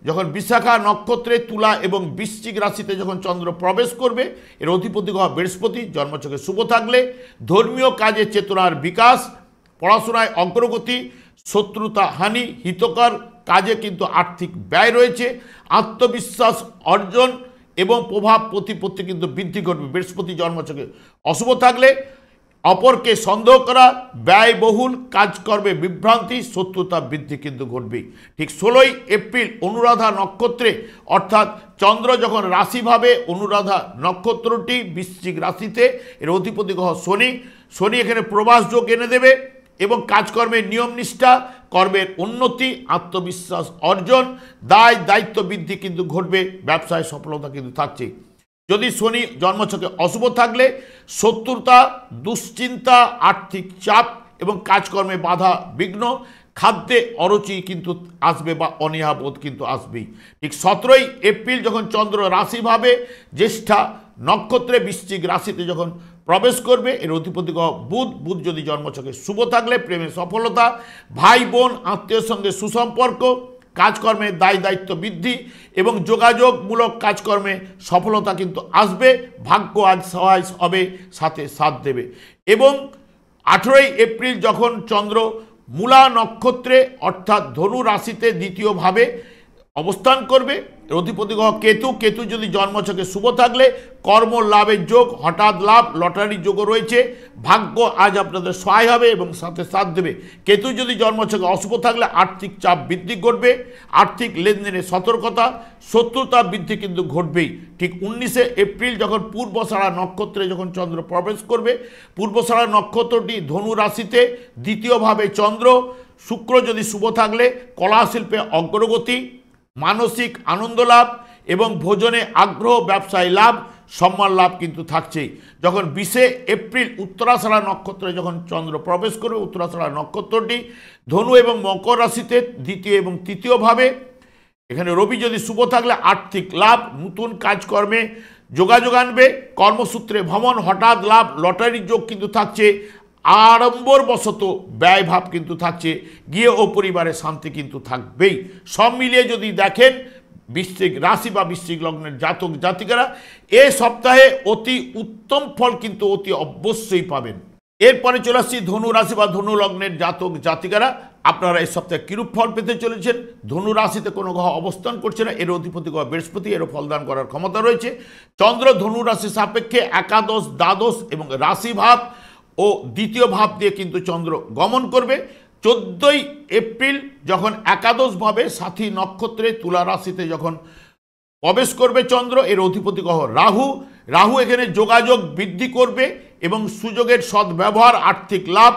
Speaker 1: যখন বিশাখা নক্ষত্রে তুলা এবং বৃশ্চিক রাশিতে যখন চন্দ্র প্রবেশ করবে, এর অধিপতি গ্রহ বৃহস্পতি জন্মছকে শুভ থাকলে ধর্মীয় কাজে চেতনার বিকাশ, পড়াশোনায় অগ্রগতি, শত্রুতা হানি, হিতকর কাজে কিন্তু আর্থিক ব্যয় রয়েছে, আত্মবিশ্বাস অর্জন এবং প্রভাব প্রতিপত্তি কিন্তু বৃদ্ধি ঘটবে। বৃহস্পতি জন্মছকে অশুভ থাকলে অপরকে সন্দেহ করা, ব্যয়বহুল কাজকর্মে বিভ্রান্তি, শত্রুতা বৃদ্ধি কিন্তু ঘটবেই। ঠিক 16ই এপ্রিল অনুরাধা নক্ষত্রে অর্থাৎ চন্দ্র যখন রাশিভাবে অনুরাধা নক্ষত্রটি বৃশ্চিক রাশিতে, এর অধিপতি গ্রহ শনি এখানে প্রবাস যোগ এনে দেবে এবং কাজকর্মের নিয়ম নিষ্ঠা, কর্মের উন্নতি, আত্মবিশ্বাস অর্জন, দায়িত্ব বৃদ্ধি কিন্তু ঘটবে, ব্যবসায় সফলতা কিন্তু থাকছে। যদি শনি জন্মছকে অশুভ থাকলে শত্রুতা, দুশ্চিন্তা, আর্থিক চাপ এবং কাজকর্মে বাধা বিঘ্ন, খাদ্যে অরুচি কিন্তু আসবে বা অনীহাবোধ কিন্তু আসবেই। ঠিক 17ই এপ্রিল যখন চন্দ্র রাশিভাবে জ্যেষ্ঠা নক্ষত্রে বৃশ্চিক রাশিতে যখন প্রবেশ করবে, এর অধিপতি গ্রহ বুধ যদি জন্মছকে শুভ থাকলে প্রেমে সফলতা, ভাই বোন আত্মীয়ের সঙ্গে সুসম্পর্ক, কাজকর্মে দায়িত্ব বৃদ্ধি এবং যোগাযোগমূলক কাজকর্মে সফলতা কিন্তু আসবে, ভাগ্য আজ সহায় হবে, সাথে সাথ দেবে। এবং 18ই এপ্রিল যখন চন্দ্র মূলা নক্ষত্রে অর্থাৎ ধনু রাশিতে দ্বিতীয়ভাবে অবস্থান করবে। অধিপতি গ্রহ কেতু, কেতু যদি জন্মছকে শুভ থাকলে কর্ম লাভের যোগ, হঠাৎ লাভ, লটারির যোগও রয়েছে। ভাগ্য আজ আপনাদের সহায় হবে এবং সাথে সাথ দেবে। কেতু যদি জন্মছকে অশুভ থাকলে আর্থিক চাপ বৃদ্ধি ঘটবে, আর্থিক লেনদেনে সতর্কতা, শত্রুতা বৃদ্ধি কিন্তু ঘটবেই। ঠিক 19শে এপ্রিল যখন পূর্বষাঢ়া নক্ষত্রে যখন চন্দ্র প্রবেশ করবে, পূর্বষাঢ়া নক্ষত্রটি ধনু রাশিতে, দ্বিতীয়ভাবে চন্দ্র, শুক্র যদি শুভ থাকলে কলা শিল্পে অগ্রগতি, মানসিক আনন্দ লাভ এবং ভোজনে আগ্রহ, ব্যবসায় লাভ, সম্মান লাভ কিন্তু থাকছেই। যখন 20শে এপ্রিল উত্তরাষাঢ়া নক্ষত্রে যখন চন্দ্র প্রবেশ করবে, উত্তরাষাঢ়া নক্ষত্রটি ধনু এবং মকর রাশিতে দ্বিতীয় এবং তৃতীয়ভাবে, এখানে রবি যদি শুভ থাকলে আর্থিক লাভ, নতুন কাজকর্মে যোগাযোগ আনবে, কর্মসূত্রে ভ্রমণ, হঠাৎ লাভ, লটারির যোগ কিন্তু থাকছে। আড়ম্বর বশত ব্যয়ভাব কিন্তু থাকছে, গিয়ে ও পরিবারে শান্তি কিন্তু থাকবেই। সব মিলিয়ে যদি দেখেন বৃশ্চিক রাশি বা বৃশ্চিক লগ্নের জাতক জাতিকারা এই সপ্তাহে অতি উত্তম ফল কিন্তু অতি অবশ্যই পাবেন। এরপরে চলে আসছি ধনু রাশি বা ধনু লগ্নের জাতক জাতিকারা, আপনারা এই সপ্তাহে কিরূপ ফল পেতে চলেছেন। ধনু রাশিতে কোনো গ্রহ অবস্থান করছে না, এর অধিপতি গ্রহ বৃহস্পতি, এরও ফলদান করার ক্ষমতা রয়েছে। চন্দ্র ধনু রাশি সাপেক্ষে একাদশ, দ্বাদশ এবং রাশি ভাব ও দ্বিতীয় ভাব দিয়ে কিন্তু চন্দ্র গমন করবে। 14ই এপ্রিল যখন একাদশভাবে সাথী নক্ষত্রে তুলা রাশিতে যখন প্রবেশ করবে চন্দ্র, এর অধিপতি গ্রহ রাহু, রাহু এখানে যোগাযোগ বৃদ্ধি করবে এবং সুযোগের সদ্ব্যবহার, আর্থিক লাভ,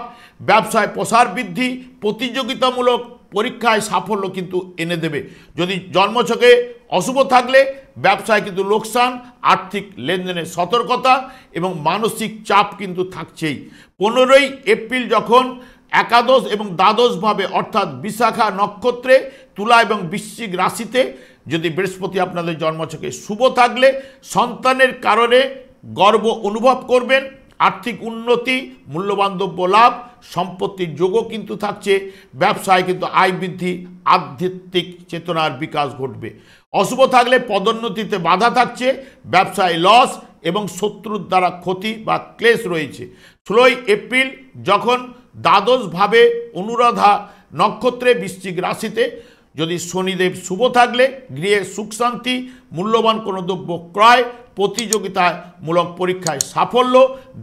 Speaker 1: ব্যবসায় প্রসার বৃদ্ধি, প্রতিযোগিতামূলক পরীক্ষায় সাফল্য কিন্তু এনে দেবে। যদি জন্মছকে অশুভ থাকলে ব্যবসায় কিন্তু লোকসান, আর্থিক লেনদেনের সতর্কতা এবং মানসিক চাপ কিন্তু থাকছেই। 15ই এপ্রিল যখন একাদশ এবং দ্বাদশভাবে অর্থাৎ বিশাখা নক্ষত্রে তুলা এবং বৃশ্চিক রাশিতে যদি বৃহস্পতি আপনাদের জন্মছকে শুভ থাকলে সন্তানের কারণে গর্ব অনুভব করবেন, আর্থিক উন্নতি, মূল্যবান দ্রব্য লাভ, সম্পত্তির যোগও কিন্তু থাকছে। ব্যবসায় কিন্তু আয় বৃদ্ধি, আধ্যাত্মিক চেতনার বিকাশ ঘটবে। অশুভ থাকলে পদোন্নতিতে বাধা থাকছে, ব্যবসায় লস এবং শত্রুর দ্বারা ক্ষতি বা ক্লেশ রয়েছে। 16ই এপ্রিল যখন দ্বাদশভাবে অনুরাধা নক্ষত্রে বৃশ্চিক রাশিতে যদি শনিদেব শুভ থাকলে গৃহে সুখ শান্তি, মূল্যবান কোনো দ্রব্য ক্রয়, প্রতিযোগিতামূলক পরীক্ষায় সাফল্য,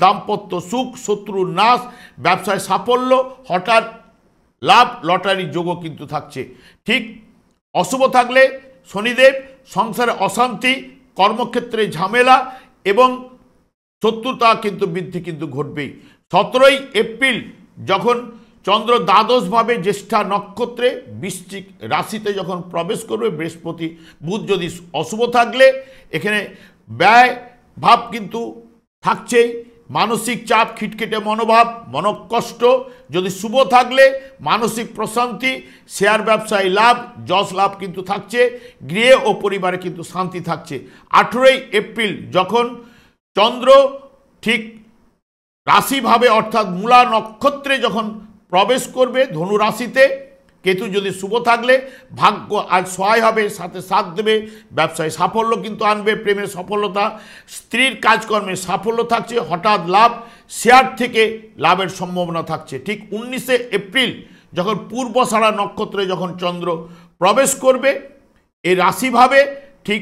Speaker 1: দাম্পত্য সুখ, শত্রুর নাশ, ব্যবসায় সাফল্য, হঠাৎ লাভ, লটারির যোগও কিন্তু থাকছে। ঠিক অশুভ থাকলে শনিদেব সংসারে অশান্তি, কর্মক্ষেত্রে ঝামেলা এবং শত্রুতা কিন্তু বৃদ্ধি কিন্তু ঘটবেই। 17ই এপ্রিল যখন চন্দ্র দ্বাদশভাবে জ্যেষ্ঠা নক্ষত্রে বৃশ্চিক রাশিতে যখন প্রবেশ করবে বৃহস্পতি, বুধ যদি অশুভ থাকলে এখানে ব্যয় ভাব কিন্তু থাকছেই, মানসিক চাপ, খিটখিটে মনোভাব, মনকষ্ট। যদি শুভ থাকলে মানসিক প্রশান্তি, শেয়ার ব্যবসায় লাভ, যশ লাভ কিন্তু থাকছে, গৃহে ও পরিবারে কিন্তু শান্তি থাকছে। 18ই এপ্রিল যখন চন্দ্র ঠিক রাশিভাবে অর্থাৎ মূলা নক্ষত্রে যখন প্রবেশ করবে ধনু রাশিতে, কেতু যদি শুভ থাকলে ভাগ্য আজ সহায় হবে, সাথে সাথ দেবে, ব্যবসায় সাফল্য কিন্তু আনবে, প্রেমের সফলতা, স্ত্রীর কাজকর্মে সাফল্য থাকছে, হঠাৎ লাভ, শেয়ার থেকে লাভের সম্ভাবনা থাকছে। ঠিক 19শে এপ্রিল যখন পূর্বষাঢ়া নক্ষত্রে যখন চন্দ্র প্রবেশ করবে এই রাশিভাবে ঠিক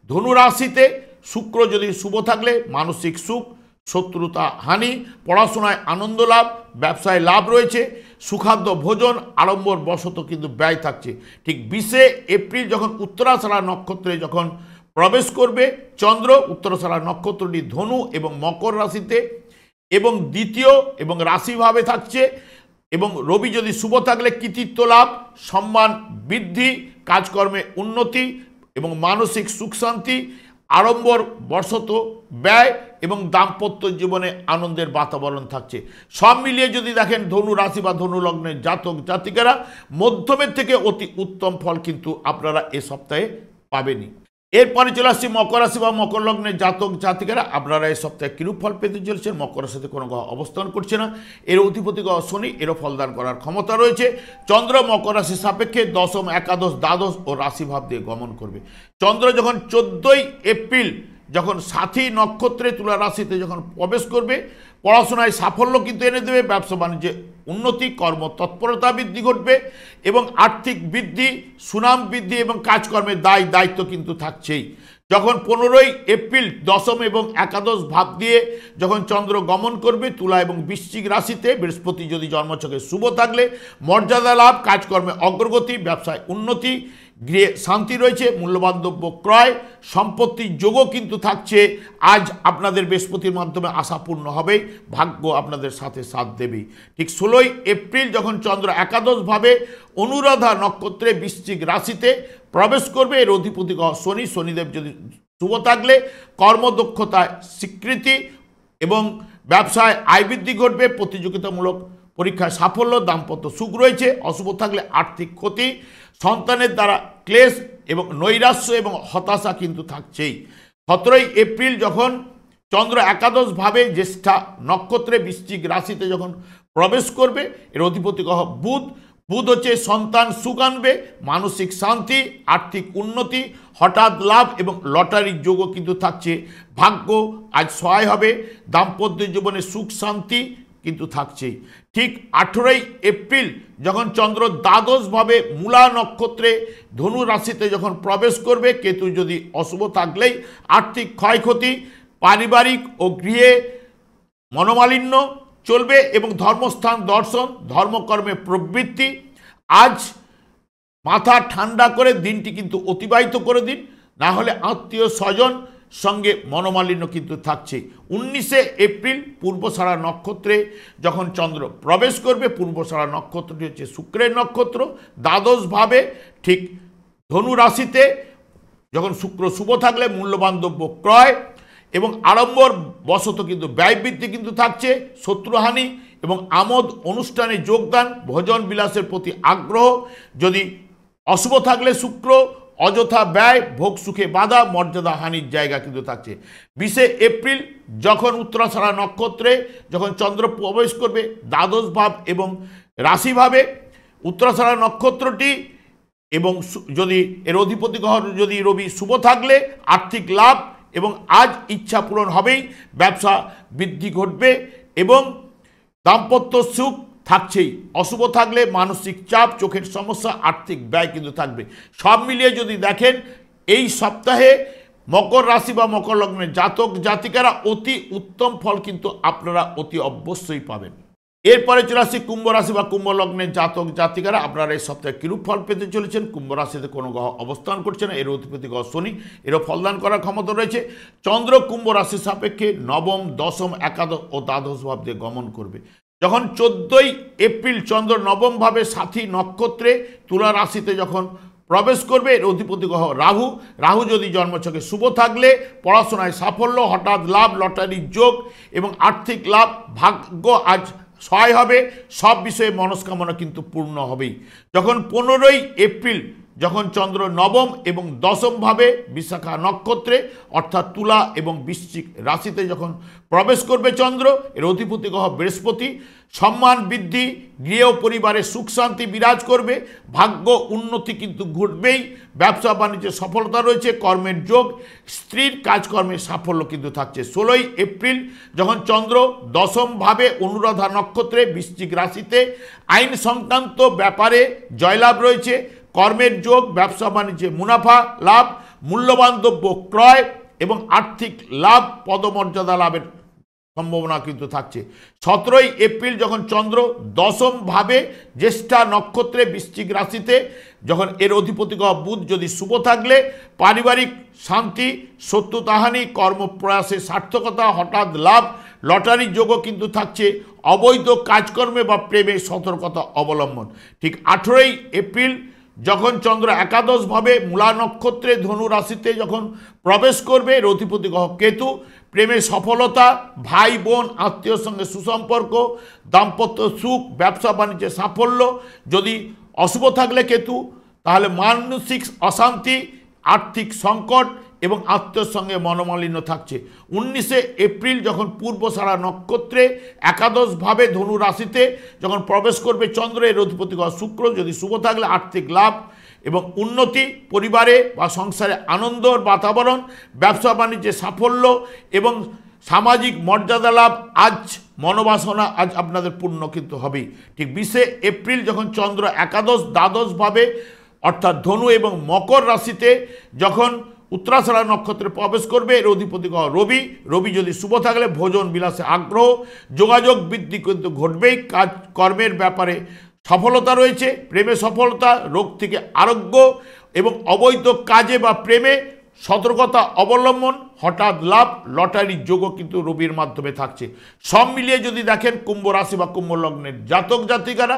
Speaker 1: ধনু রাশিতে, শুক্র যদি শুভ থাকলে মানসিক সুখ, শত্রুতা হানি, পড়াশোনায় আনন্দ লাভ, ব্যবসায় লাভ রয়েছে, সুখাদ্য ভোজন, আড়ম্বর বশত কিন্তু ব্যয় থাকছে। ঠিক 20শে এপ্রিল যখন উত্তরাষাঢ়া নক্ষত্রে যখন প্রবেশ করবে চন্দ্র, উত্তরাষাঢ়া নক্ষত্রটি ধনু এবং মকর রাশিতে এবং দ্বিতীয় এবং রাশিভাবে থাকছে এবং রবি যদি শুভ থাকলে কৃতিত্ব লাভ, সম্মান বৃদ্ধি, কাজকর্মে উন্নতি এবং মানসিক সুখ শান্তি, আড়ম্বর বশত ব্যয় এবং দাম্পত্য জীবনে আনন্দের বাতাবরণ থাকছে। সব মিলিয়ে যদি দেখেন ধনু রাশি বা ধনু লগ্নের জাতক জাতিকারা মধ্যমের থেকে অতি উত্তম ফল কিন্তু আপনারা এ সপ্তাহে পাবেনই। এরপরে চলে আসছি মকর রাশি বা মকর লগ্নের জাতক জাতিকারা, আপনারা এই সপ্তাহে কিরূপ ফল পেতে চলেছেন। মকর রাশিতে কোনো গ্রহ অবস্থান করছে না, এর অধিপতি গ্রহ শনি, এরও ফলদান করার ক্ষমতা রয়েছে। চন্দ্র মকর রাশির সাপেক্ষে দশম, একাদশ, দ্বাদশ ও রাশিভাব দিয়ে গমন করবে। চন্দ্র যখন 14ই এপ্রিল যখন সাথী নক্ষত্রে তুলা রাশিতে যখন প্রবেশ করবে পড়াশোনায় সাফল্য কিন্তু এনে দেবে, ব্যবসা বাণিজ্যে উন্নতি, কর্মতৎপরতা বৃদ্ধি ঘটবে এবং আর্থিক বৃদ্ধি, সুনাম বৃদ্ধি এবং কাজকর্মের দায়িত্ব কিন্তু থাকছেই। যখন 15ই এপ্রিল দশম এবং একাদশ ভাব দিয়ে যখন চন্দ্র গমন করবে তুলা এবং বৃশ্চিক রাশিতে, বৃহস্পতি যদি জন্মছকে শুভ থাকলে মর্যাদা লাভ, কাজকর্মে অগ্রগতি, ব্যবসায় উন্নতি, গৃহে শান্তি রয়েছে, মূল্যবান দ্রব্য ক্রয়, সম্পত্তির যোগও কিন্তু থাকছে। আজ আপনাদের বৃহস্পতির মাধ্যমে আশাপূর্ণ হবে, ভাগ্য আপনাদের সাথে সাথ দেবে। ঠিক 16ই এপ্রিল যখন চন্দ্র একাদশভাবে অনুরাধা নক্ষত্রে বৃশ্চিক রাশিতে প্রবেশ করবে, এর অধিপতি শনি, শনিদেব যদি শুভ থাকলে কর্মদক্ষতায় স্বীকৃতি এবং ব্যবসায় আয় বৃদ্ধি ঘটবে, প্রতিযোগিতামূলক পরীক্ষায় সাফল্য, দাম্পত্য সুখ রয়েছে। অশুভ থাকলে আর্থিক ক্ষতি, সন্তানের দ্বারা ক্লেশ এবং নৈরাশ্য এবং হতাশা কিন্তু থাকছেই। 17ই এপ্রিল যখন চন্দ্র একাদশভাবে জ্যেষ্ঠা নক্ষত্রে বৃশ্চিক রাশিতে যখন প্রবেশ করবে, এর অধিপতি গ্রহ বুধ। বুধ হচ্ছে সন্তান সুখ আনবে, মানসিক শান্তি, আর্থিক উন্নতি, হঠাৎ লাভ এবং লটারির যোগও কিন্তু থাকছে। ভাগ্য আজ সহায় হবে, দাম্পত্য জীবনে সুখ শান্তি কিন্তু থাকছেই। ঠিক 18ই এপ্রিল যখন চন্দ্র দ্বাদশভাবে মূলা নক্ষত্রে ধনু রাশিতে যখন প্রবেশ করবে, কেতু যদি অশুভ থাকলেই আর্থিক ক্ষয়ক্ষতি, পারিবারিক ও গৃহে মনোমালিন্য চলবে এবং ধর্মস্থান দর্শন, ধর্মকর্মে প্রবৃত্তি। আজ মাথা ঠান্ডা করে দিনটি কিন্তু অতিবাহিত করে দিন, না হলে আত্মীয় স্বজন সঙ্গে মনোমালিন্য কিন্তু থাকছে। 19শে এপ্রিল পূর্বসারা নক্ষত্রে যখন চন্দ্র প্রবেশ করবে, পূর্বসারা নক্ষত্রটি হচ্ছে শুক্রের নক্ষত্র, দ্বাদশভাবে ঠিক ধনু রাশিতে যখন শুক্র শুভ থাকলে মূল্যবান দ্রব্য ক্রয় এবং আড়ম্বর বশত কিন্তু ব্যয় বৃদ্ধি কিন্তু থাকছে, শত্রুহানি এবং আমোদ অনুষ্ঠানে যোগদান, ভোজন বিলাসের প্রতি আগ্রহ। যদি অশুভ থাকলে শুক্র অযথা ব্যয়, ভোগ সুখে বাধা, মর্যাদা হানির জায়গা কিন্তু থাকছে। 20শে এপ্রিল যখন উত্তরাষাঢ়া নক্ষত্রে যখন চন্দ্র প্রবেশ করবে দ্বাদশ ভাব এবং রাশিভাবে, উত্তরাষাঢ়া নক্ষত্রটি এবং যদি এর অধিপতি গ্রহ যদি রবি শুভ থাকলে আর্থিক লাভ এবং আজ ইচ্ছা পূরণ হবেই, ব্যবসা বৃদ্ধি ঘটবে এবং দাম্পত্য সুখ থাকছেই। অশুভ থাকলে মানসিক চাপ, চোখের সমস্যা, আর্থিক ব্যয় কিন্তু থাকবে। সব মিলিয়ে যদি দেখেন এই সপ্তাহে মকর রাশি বা মকর লগ্নের জাতক জাতিকারা অতি উত্তম ফল কিন্তু আপনারা অতি অবশ্যই পাবেন। এরপরে চলে আসি কুম্ভ রাশি বা কুম্ভ লগ্নের জাতক জাতিকারা, আপনারা এই সপ্তাহে কিরূপ ফল পেতে চলেছেন। কুম্ভ রাশিতে কোনো গ্রহ অবস্থান করছে না, এর অধিপতি গ্রহ শনি, এরও ফলদান করার ক্ষমতা রয়েছে। চন্দ্র কুম্ভ রাশির সাপেক্ষে নবম, দশম, একাদশ ও দ্বাদশ ভাব দিয়ে গমন করবে। যখন 14ই এপ্রিল চন্দ্র নবমভাবে সাথী নক্ষত্রে তুলা রাশিতে যখন প্রবেশ করবে, এর অধিপতি গ্রহ রাহু। রাহু যদি জন্মছকে শুভ থাকলে পড়াশোনায় সাফল্য, হঠাৎ লাভ, লটারির যোগ এবং আর্থিক লাভ, ভাগ্য আজ সহায় হবে, সব বিষয়ে মনস্কামনা কিন্তু পূর্ণ হবেই। যখন 15ই এপ্রিল যখন চন্দ্র নবম এবং দশমভাবে বিশাখা নক্ষত্রে অর্থাৎ তুলা এবং বৃশ্চিক রাশিতে যখন প্রবেশ করবে চন্দ্র, এর অধিপতি গ্রহ বৃহস্পতি। সম্মান বৃদ্ধি, গৃহ পরিবারে সুখ শান্তি বিরাজ করবে, ভাগ্য উন্নতি কিন্তু ঘটবেই, ব্যবসা বাণিজ্যে সফলতা রয়েছে, কর্মের যোগ, স্ত্রীর কাজকর্মে সাফল্য কিন্তু থাকছে। 16ই এপ্রিল যখন চন্দ্র দশমভাবে অনুরাধা নক্ষত্রে বৃশ্চিক রাশিতে আইন সংক্রান্ত ব্যাপারে জয়লাভ রয়েছে, কর্মের যোগ, ব্যবসা বাণিজ্যে মুনাফা লাভ, মূল্যবান দ্রব্য ক্রয় এবং আর্থিক লাভ, পদমর্যাদা লাভের সম্ভাবনা কিন্তু থাকছে। 17ই এপ্রিল যখন চন্দ্র দশমভাবে জ্যেষ্ঠা নক্ষত্রে বৃশ্চিক রাশিতে যখন এর অধিপতি গ্রহ বুধ যদি শুভ থাকলে পারিবারিক শান্তি, শত্রুতাহানি, কর্মপ্রয়াসে সার্থকতা, হঠাৎ লাভ, লটারির যোগও কিন্তু থাকছে। অবৈধ কাজকর্মে বা প্রেমে সতর্কতা অবলম্বন। ঠিক 18ই এপ্রিল যখন চন্দ্র একাদশভাবে মূলা নক্ষত্রে ধনু রাশিতে যখন প্রবেশ করবে, এর অধিপতি গ্রহ কেতু। প্রেমে সফলতা, ভাই বোন আত্মীয়র সঙ্গে সুসম্পর্ক, দাম্পত্য সুখ, ব্যবসা বাণিজ্যে সাফল্য। যদি অশুভ থাকলে কেতু তাহলে মানসিক অশান্তি, আর্থিক সংকট এবং আত্মীয়র সঙ্গে মনোমালিন্য থাকছে। 19শে এপ্রিল যখন পূর্বসারা নক্ষত্রে একাদশভাবে ধনু রাশিতে যখন প্রবেশ করবে চন্দ্র, এর অধিপতি গ্রহ শুক্র। যদি শুভ থাকলে আর্থিক লাভ এবং উন্নতি, পরিবারে বা সংসারে আনন্দর বাতাবরণ, ব্যবসা বাণিজ্যে সাফল্য এবং সামাজিক মর্যাদা লাভ, আজ মনোবাসনা আজ আপনাদের পূর্ণ কিন্তু হবেই। ঠিক 20 এপ্রিল যখন চন্দ্র একাদশ দ্বাদশভাবে অর্থাৎ ধনু এবং মকর রাশিতে যখন উত্তরাষাঢ়া নক্ষত্রে প্রবেশ করবে, এর অধিপতি গ্রহ রবি। রবি যদি শুভ থাকলে ভোজন বিলাসে আগ্রহ, যোগাযোগ বৃদ্ধি কিন্তু ঘটবেই। কাজ কর্মের ব্যাপারে সফলতা রয়েছে, প্রেমে সফলতা, রোগ থেকে আরোগ্য এবং অবৈধ কাজে বা প্রেমে সতর্কতা অবলম্বন, হঠাৎ লাভ, লটারির যোগও কিন্তু রবির মাধ্যমে থাকছে। সব মিলিয়ে যদি দেখেন কুম্ভ রাশি বা কুম্ভ লগ্নের জাতক জাতিকারা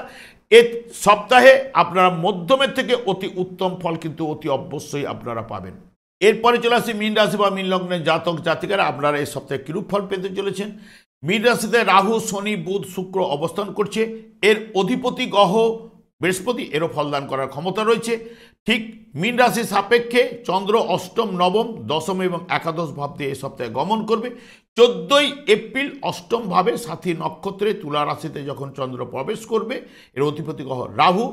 Speaker 1: এ সপ্তাহে আপনারা মধ্যমের থেকে অতি উত্তম ফল কিন্তু অতি অবশ্যই আপনারা পাবেন। এরপরে চলে আসি মীন রাশি বা মীন লগ্নের জাতক জাতিকারা আপনারা এই সপ্তাহে কিরূপ ফল পেতে চলেছেন। মীন রাশিতে রাহু, শনি, বুধ, শুক্র অবস্থান করছে। এর অধিপতি গ্রহ বৃহস্পতি, এরও ফলদান করার ক্ষমতা রয়েছে। ঠিক মীন রাশি সাপেক্ষে চন্দ্র অষ্টম, নবম, দশম এবং একাদশ ভাব দিয়ে এই সপ্তাহে গমন করবে। 14 এপ্রিল অষ্টম ভাবে সাথী নক্ষত্রে তুলা রাশিতে যখন চন্দ্র প্রবেশ করবে, এর অধিপতি গ্রহ রাহু।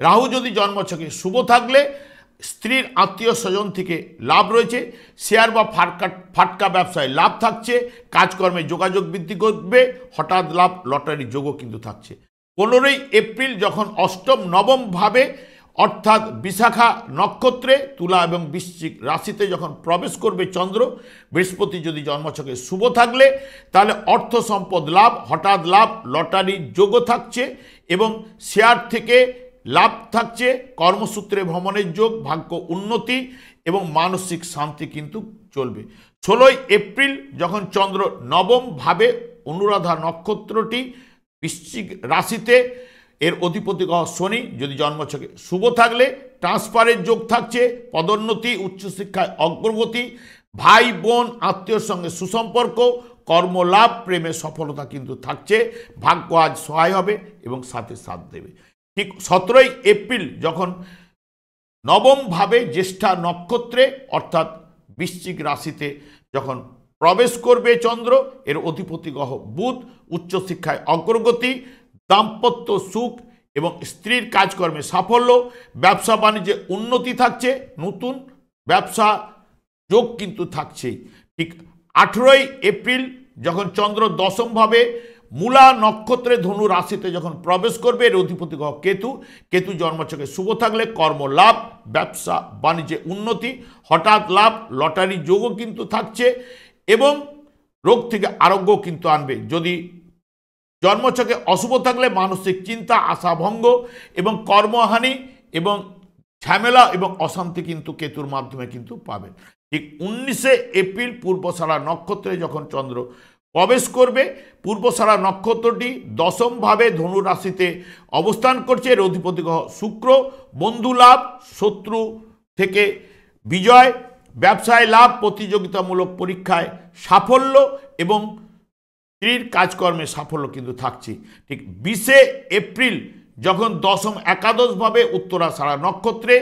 Speaker 1: রাহু যদি জন্মছকে শুভ থাকলে স্ত্রীর আত্মীয় স্বজন থেকে লাভ রয়েছে, শেয়ার বা ফাটকা ব্যবসায় লাভ থাকছে, কাজকর্মে যোগাযোগ বৃদ্ধি করবে, হঠাৎ লাভ, লটারি যোগও কিন্তু থাকছে। 15 এপ্রিল যখন অষ্টম, নবম ভাবে অর্থাৎ বিশাখা নক্ষত্রে তুলা এবং বৃশ্চিক রাশিতে যখন প্রবেশ করবে চন্দ্র, বৃহস্পতি যদি জন্মছকে শুভ থাকলে তাহলে অর্থ সম্পদ লাভ, হঠাৎ লাভ, লটারি যোগও থাকছে এবং শেয়ার থেকে লাভ থাকছে, কর্মসূত্রে ভ্রমণের যোগ, ভাগ্য উন্নতি এবং মানসিক শান্তি কিন্তু চলবে। 16 এপ্রিল যখন চন্দ্র নবম ভাবে অনুরাধা নক্ষত্রটি বৃশ্চিক রাশিতে, এর অধিপতি গ্রহ শনি যদি জন্মছকে শুভ থাকলে ট্রান্সফারের যোগ থাকছে, পদোন্নতি, উচ্চশিক্ষায় অগ্রগতি, ভাই বোন আত্মীয়র সঙ্গে সুসম্পর্ক, কর্মলাভ, প্রেমে সফলতা কিন্তু থাকছে, ভাগ্য আজ সহায় হবে এবং সাথে সাথ দেবে। ঠিক 17 এপ্রিল যখন নবম ভাবে জ্যেষ্ঠা নক্ষত্রে অর্থাৎ বৃশ্চিক রাশিতে যখন প্রবেশ করবে চন্দ্র, এর অধিপতি গ্রহ বুধ, উচ্চশিক্ষায় অগ্রগতি, দাম্পত্য সুখ এবং স্ত্রীর কাজকর্মে সাফল্য, ব্যবসা বাণিজ্যে উন্নতি থাকছে, নতুন ব্যবসা যোগ কিন্তু থাকছেই। ঠিক 18 এপ্রিল যখন চন্দ্র দশমভাবে মূলা নক্ষত্রে ধনু রাশিতে যখন প্রবেশ করবে, এর অধিপতি গ্রহ কেতু। কেতু জন্মছকে শুভ থাকলে কর্ম লাভ, ব্যবসা বাণিজ্যে উন্নতি, হঠাৎ লাভ, লটারি যোগও কিন্তু থাকছে এবং রোগ থেকে আরোগ্য কিন্তু আনবে। যদি জন্মছকে অশুভ থাকলে মানসিক চিন্তা, আশাভঙ্গ এবং কর্মহানি এবং ঝামেলা এবং অশান্তি কিন্তু কেতুর মাধ্যমে কিন্তু পাবেন। ঠিক 19 এপ্রিল পূর্বষাঢ়া নক্ষত্রে যখন চন্দ্র প্রবেশ করবে, পূর্বষাঢ়া নক্ষত্রটি দশম ভাবে ধনু রাশিতে অবস্থান করছে, এর অধিপতি গ্রহ শুক্র। বন্ধু লাভ, শত্রু থেকে বিজয়, ব্যবসায় লাভ, প্রতিযোগিতামূলক পরীক্ষায় সাফল্য এবং স্ত্রীর কাজকর্মে সাফল্য কিন্তু থাকছে। ঠিক 20 এপ্রিল যখন দশম একাদশভাবে উত্তরাষাঢ়া নক্ষত্রে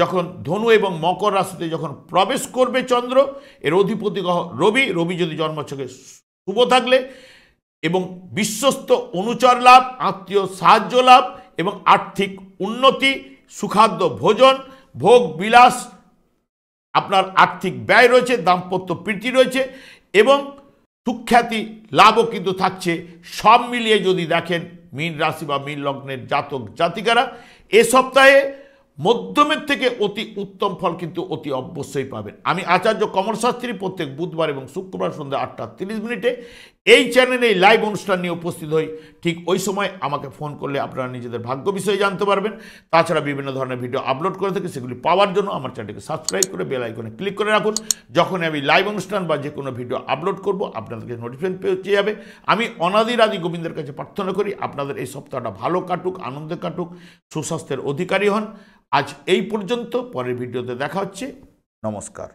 Speaker 1: যখন ধনু এবং মকর রাশিতে যখন প্রবেশ করবে চন্দ্র, এর অধিপতি গ্রহ রবি। রবি যদি জন্মছকে শুভ থাকলে এবং বিশ্বস্ত অনুচর লাভ, আত্মীয় সাহায্য লাভ এবং আর্থিক উন্নতি, সুখাদ্য ভোজন, ভোগ বিলাস, আপনার আর্থিক ব্যয় রয়েছে, দাম্পত্য প্রীতি রয়েছে এবং সুখ্যাতি লাভও কিন্তু থাকছে। সব মিলিয়ে যদি দেখেন মীন রাশি বা মীন লগ্নের জাতক জাতিকারা এ সপ্তাহে মধ্যমের থেকে অতি উত্তম ফল কিন্তু অতি অবশ্যই পাবেন। আমি আচার্য কমল শাস্ত্রী প্রত্যেক বুধবার এবং শুক্রবার সন্ধ্যা 8:30 এই চ্যানেলে এই লাইভ অনুষ্ঠান নিয়ে উপস্থিত হই। ঠিক ওই সময় আমাকে ফোন করলে আপনারা নিজেদের ভাগ্য বিষয়ে জানতে পারবেন। তাছাড়া বিভিন্ন ধরনের ভিডিও আপলোড করে থাকি, সেগুলি পাওয়ার জন্য আমার চ্যানেলকে সাবস্ক্রাইব করে বেল আইকনে ক্লিক করে রাখুন। যখন আমি লাইভ অনুষ্ঠান বা যে কোনো ভিডিও আপলোড করব আপনাদেরকে নোটিফিকেশন পেয়ে যাবে। আমি অনাদির আদি গোবিন্দের কাছে প্রার্থনা করি আপনাদের এই সপ্তাহটা ভালো কাটুক, আনন্দে কাটুক, সুস্বাস্থ্যের অধিকারী হন। আজ এই পর্যন্ত, পরের ভিডিওতে দেখা হচ্ছে। নমস্কার।